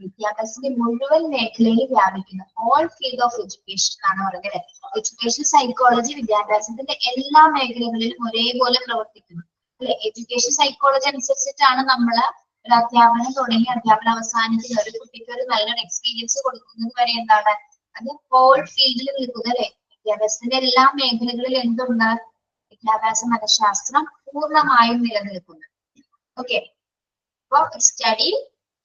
വിദ്യാഭ്യാസത്തിന്റെ മുഴുവൻ മേഖലയിൽ വ്യാപിക്കുന്ന ഓൾ ഫീൽഡ് ഓഫ് എഡ്യൂക്കേഷൻ ആണ് പറയുന്നത്. എഡ്യൂക്കേഷൻ സൈക്കോളജി വിദ്യാഭ്യാസത്തിന്റെ എല്ലാ മേഖലകളിലും ഒരേപോലെ പ്രവർത്തിക്കുന്നു അല്ലെ. എഡ്യൂക്കേഷൻ സൈക്കോളജി അനുസരിച്ചിട്ടാണ് നമ്മൾ ഒരു അധ്യാപനം തുടങ്ങി അധ്യാപന അവസാനത്തിൽ ഒരു കുട്ടിക്ക് ഒരു നല്ലൊരു എക്സ്പീരിയൻസ് കൊടുക്കുന്നത് വരെ എന്താണ്? അത് ഹോൾ ഫീൽഡിൽ നിൽക്കുന്നത് അല്ലെ. വിദ്യാഭ്യാസത്തിന്റെ എല്ലാ മേഖലകളിലും എന്തുണ്ട്? വിദ്യാഭ്യാസ മനഃശാസ്ത്രം പൂർണ്ണമായും നിലനിൽക്കുന്നു. ഓക്കെ, അപ്പൊ study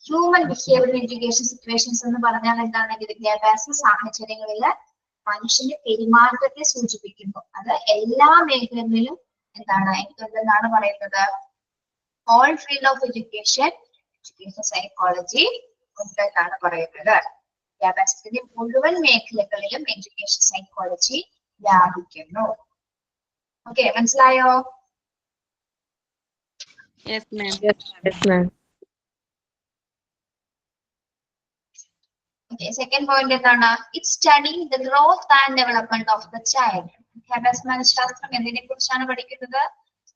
human behaviour education situations എന്ന് പറഞ്ഞാൽ എന്താണ്? വിദ്യാഭ്യാസ സാഹചര്യങ്ങളില് മനുഷ്യന്റെ പെരുമാറ്റത്തെ സൂചിപ്പിക്കുന്നു. അത് എല്ലാ മേഖലകളിലും എന്താണ് എന്താണ് പറയുന്നത്? All field of education education psychology ഉണ്ടെന്നാണ് പറയുന്നത്. വിദ്യാഭ്യാസത്തിന്റെ മുഴുവൻ മേഖലകളിലും എഡ്യൂക്കേഷൻ സൈക്കോളജി വ്യാപിക്കുന്നു. ഓക്കെ, മനസ്സിലായോ? Yes, ma'am. Yes, ma'am. Okay, second point എന്താണ്? It studies the growth and development of the child. വിദ്യാഭ്യാസ മനഃശാസ്ത്രം എന്തിനെ കുറിച്ചാണ് പഠിക്കുന്നത്?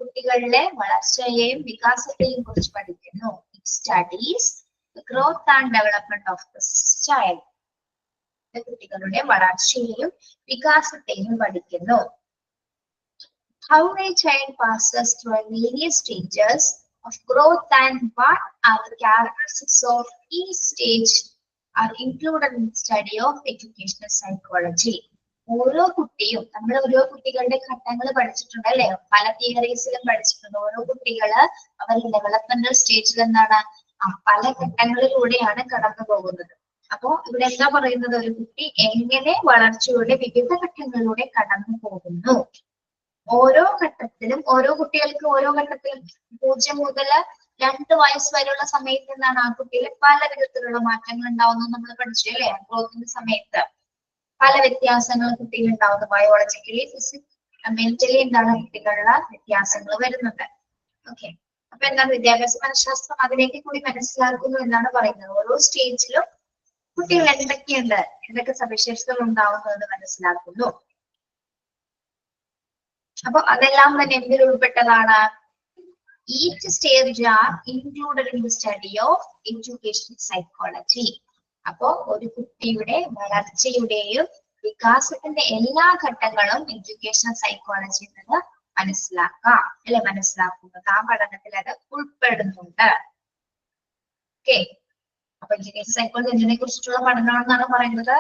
കുട്ടികളുടെ വളർച്ചയെയും വികാസത്തെയും കുറിച്ച് പഠിക്കുന്നു. It studies the growth and development of the child. കുട്ടികളുടെ വളർച്ചയെയും വികാസത്തെയും പഠിക്കുന്നു. How a child passes through various stages of growth and what are the characteristics of each stage are included in the study of educational psychology. ഓരോ കുട്ടിയും നമ്മൾ ഓരോ കുട്ടികളുടെ ഘട്ടങ്ങൾ പഠിച്ചിട്ടുണ്ട് അല്ലെ. പല തിയറീസിലും പഠിച്ചിട്ടുണ്ട്. ഓരോ കുട്ടികള് അവരുടെ ഡെവലപ്മെന്റൽ സ്റ്റേജിൽ എന്താണ് പല ഘട്ടങ്ങളിലൂടെയാണ് കടന്നു പോകുന്നത്. അപ്പോ ഇവിടെ എന്താ പറയുന്നത്? ഒരു കുട്ടി എങ്ങനെ വളർച്ചയുടെ വിവിധ ഘട്ടങ്ങളിലൂടെ കടന്നു പോകുന്നു. ഓരോ ഘട്ടത്തിലും ഓരോ കുട്ടികൾക്ക് ഓരോ ഘട്ടത്തിലും 0 മുതൽ 2 വയസ്സ് വരെയുള്ള സമയത്ത് എന്താണ് ആ കുട്ടിയിൽ പല വിധത്തിലുള്ള മാറ്റങ്ങൾ ഉണ്ടാവുന്നത് നമ്മൾ പഠിച്ചു അല്ലെ. ഗ്രോത്തിന്റെ സമയത്ത് പല വ്യത്യാസങ്ങൾ കുട്ടികൾ ഉണ്ടാവുന്നു. ബയോളജിക്കലി, മെന്റലി എന്താണ് കുട്ടികളുടെ വ്യത്യാസങ്ങൾ വരുന്നത്. ഓക്കെ, അപ്പൊ എന്താണ് വിദ്യാഭ്യാസ മനഃശാസ്ത്രം അതിലേക്ക് കൂടി മനസ്സിലാക്കുന്നു എന്നാണ് പറയുന്നത്. ഓരോ സ്റ്റേജിലും കുട്ടികൾ എന്തൊക്കെയുണ്ട്, എന്തൊക്കെ സവിശേഷതകൾ ഉണ്ടാവുന്നത് മനസ്സിലാക്കുന്നു. അപ്പൊ അതെല്ലാം തന്നെ എന്തിൽ ഉൾപ്പെട്ടതാണ്? Each stage are included in the study of educational psychology. അപ്പോ ഒരു കുട്ടിയുടെ വളർച്ചയുടെയും വികാസത്തിന്റെ എല്ലാ ഘട്ടങ്ങളും എഡ്യൂക്കേഷണൽ സൈക്കോളജിയിൽ നിന്ന് മനസ്സിലാക്കാം അല്ലെ, മനസ്സിലാക്കുന്നത്. ആ പഠനത്തിൽ അത് ഉൾപ്പെടുന്നുണ്ട്. ഓക്കെ, അപ്പൊ എഡ്യൂക്കേഷൻ സൈക്കോളജി എന്തിനെ കുറിച്ചിട്ടുള്ള പഠനമാണെന്നാണ് പറയുന്നത്?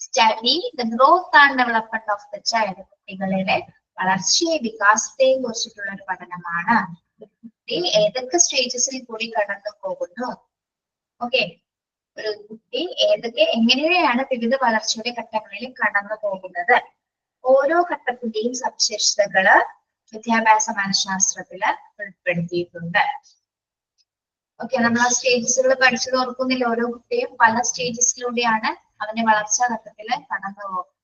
Study the growth and development of the child. കുട്ടികളുടെ വളർച്ചയെ വികാസത്തെയും കുറിച്ചിട്ടുള്ള ഒരു പഠനമാണ്. കുട്ടി ഏതൊക്കെ സ്റ്റേജസിൽ കൂടി കടന്നു പോകുന്നു. ഓക്കെ, ഒരു കുട്ടി എങ്ങനെയാണ് വിവിധ വളർച്ചയുടെ ഘട്ടങ്ങളിൽ കടന്നു പോകുന്നത്. ഓരോ ഘട്ടത്തിന്റെയും സവിശേഷതകള് വിദ്യാഭ്യാസ മനഃശാസ്ത്രത്തില് ഉൾപ്പെടുത്തിയിട്ടുണ്ട്. ഓക്കെ, നമ്മൾ ആ സ്റ്റേജസുകൾ പഠിച്ചത് ഓർക്കുന്നില്ല. ഓരോ കുട്ടിയും പല സ്റ്റേജസിലൂടെയാണ് അവന്റെ വളർച്ചാ ഘട്ടത്തില് കടന്നു പോകുന്നത്.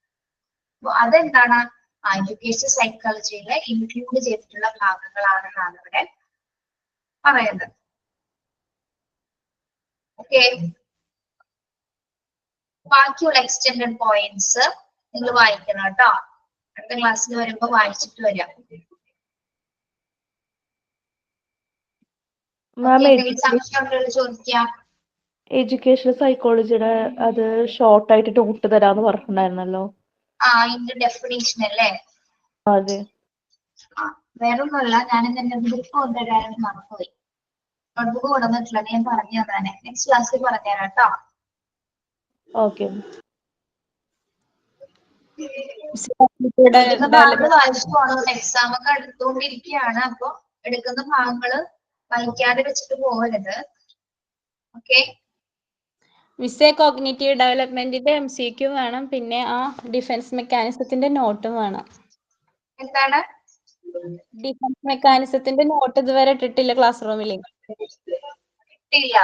അപ്പൊ അതെന്താണ് എഡ്യൂക്കേഷൻ സൈക്കോളജിയില് ഇൻക്ലൂഡ് ചെയ്തിട്ടുള്ള ഭാഗങ്ങളാണെന്നാണ് ഇവിടെ പറയുന്നത്. ഓക്കെ, ബാക്കിയുള്ള എക്സ്റ്റെൻഡഡ് പോയിന്റ്സ് നിങ്ങൾ വായിക്കണം കേട്ടോ. അടുത്ത ക്ലാസ്സിൽ വരുമ്പോ വായിച്ചിട്ട് വരാം. ചോദിക്കാം. എഡ്യൂക്കേഷണൽ സൈക്കോളജിയുടെ അത് ഷോർട്ട് ആയിട്ട് നോട്ട് തരാന്ന് പറഞ്ഞിട്ടുണ്ടായിരുന്നല്ലോ. ഇതിന്റെ ഡെഫിനേഷൻ അല്ലേ? അതെ. വേറൊന്നുമല്ല, ഞാൻ എന്റെ ബുക്ക് കൊണ്ടുവരാനും മറന്നുപോയി. നോട്ട്ബുക്ക് കൊണ്ടുവന്നിട്ടില്ല, ഞാൻ പറഞ്ഞു തന്നെ. നെക്സ്റ്റ് ക്ലാസ്സിൽ പറഞ്ഞുതരാം കേട്ടോ. ഓക്കെ. എടുക്കുന്ന ഭാഗങ്ങൾ വായിച്ചു പോകണം. എക്സാം ഒക്കെ എടുത്തുകൊണ്ടിരിക്കുകയാണ്. അപ്പൊ എടുക്കുന്ന ഭാഗങ്ങള് വായിക്കാതെ വെച്ചിട്ട് പോകരുത്. ഓക്കെ. മിസ്സേ കോഗ്നിറ്റീവ് ഡെവലപ്മെന്റിന്റെ MCQ വേണം, പിന്നെ ആ ഡിഫൻസ് മെക്കാനിസത്തിന്റെ നോട്ടും വേണം. എന്താണ്? ഡിഫൻസ് മെക്കാനിസത്തിന്റെ നോട്ട് ഇതുവരെ ഇട്ടിട്ടില്ല ക്ലാസ് റൂമിൽ. ഇല്ല,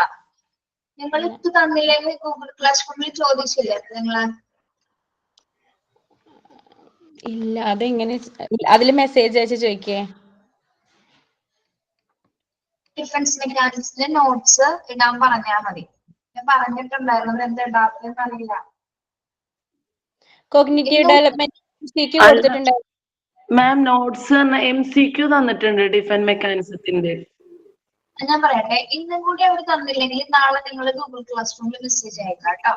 നിങ്ങൾ ഇട്ട് തന്നില്ലെങ്കിൽ ഗൂഗിൾ ക്ലാസ് റൂമിൽ ചോദിച്ചില്ലേ നിങ്ങള്? ഇല്ല, അതെങ്ങനെ? അതില് മെസ്സേജ് അയച്ച് ചോദിക്കേ? ഡിഫൻസ് മെക്കാനിക്സിന്റെ നോട്ട്സ് ഇടാൻ പറഞ്ഞാൽ മതി. ഞാൻ പറഞ്ഞിട്ടുണ്ടായിരുന്നു, എന്താ ഇടാത്തതെന്ന് അറിയില്ല. കോഗ്നിറ്റീവ് ഡെവലപ്മെന്റ് MCQ കൊടുത്തിട്ടുണ്ടായിരുന്നു. മാം നോട്ട്സ് MCQ തന്നിട്ടുണ്ട് ഡിഫൻസ് മെക്കാനിസത്തിന്റെ. ഞാൻ പറയട്ടെ, ഇന്നും കൂടി അവർ തന്നില്ലെങ്കിൽ നാളെ നിങ്ങൾ ഗൂഗിൾ ക്ലാസ് റൂമിൽ മെസ്സേജ് അയക്കാം കേട്ടോ.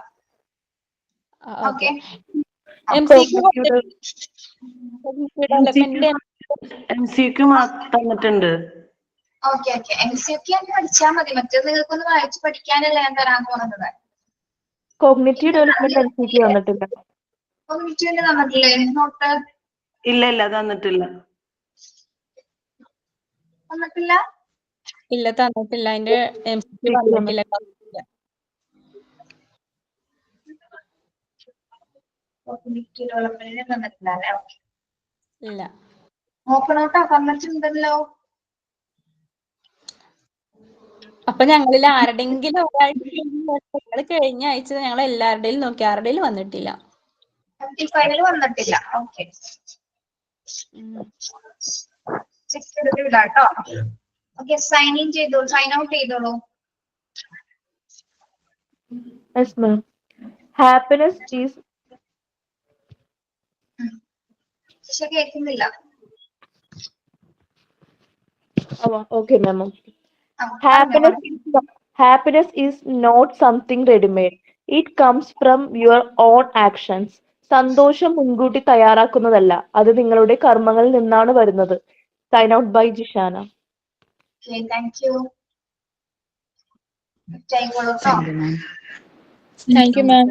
ഓക്കെ. MCQ ഡെവലപ്മെന്റിന്റെ MCQ തന്നിട്ടുണ്ട്. ഓക്കെ ഓക്കെ, MCQ ഒന്ന് പഠിച്ചാൽ മതി. മറ്റേത് നിങ്ങൾക്കൊന്ന് വായിച്ച് പഠിക്കാനല്ലേ ഞാൻ തരാൻ പോകുന്നത്. കോഗ്നിറ്റീവ് ഡെവലപ്മെന്റ് MCQ വന്നിട്ടില്ല. കോഗ്നിറ്റീവിന്റെ തന്നിട്ടില്ലേ നോട്ട്? ഇല്ല തന്നിട്ടില്ല. തന്നിട്ടില്ല? ഇല്ല, തന്നിട്ടില്ല. അതിന്റെ MCQ വന്നിട്ടില്ല. കോഗ്നിറ്റീവ് ഡെവലപ്മെന്റിന് തന്നിട്ടില്ല അല്ലേ? ഇല്ല. നോക്കണോട്ടോ, തന്നിട്ടുണ്ടല്ലോ. അപ്പൊ ഞങ്ങളിൽ ആരുടെങ്കിലും ഒരാഴ്ച കഴിഞ്ഞ ആഴ്ച ഞങ്ങൾ എല്ലാവരുടെയും നോക്കി, ആരുടെയും വന്നിട്ടില്ല. 55 വന്നിട്ടില്ല. ഓക്കെ, ചെക്ക് ചെയ്തിട്ട് വിടാട്ടോ. ഓക്കെ, സൈൻ ഇൻ ചെയ്തോളൂ, സൈൻ ഔട്ട് ചെയ്തോളൂ. Yes, ma'am. Happiness is പക്ഷെ കേൾക്കുന്നില്ല. okay, ma'am. പറഞ്ഞോ. Happiness is not something ready-made. It comes from your own actions. സന്തോഷം മുൻകൂട്ടി തയ്യാറാക്കുന്നതല്ല, അത് നിങ്ങളുടെ കർമ്മങ്ങളിൽ നിന്നാണ് വരുന്നത്. Sign out by Jishana. Okay, thank you. Time കൊടുക്കാം. Thank you ma'am.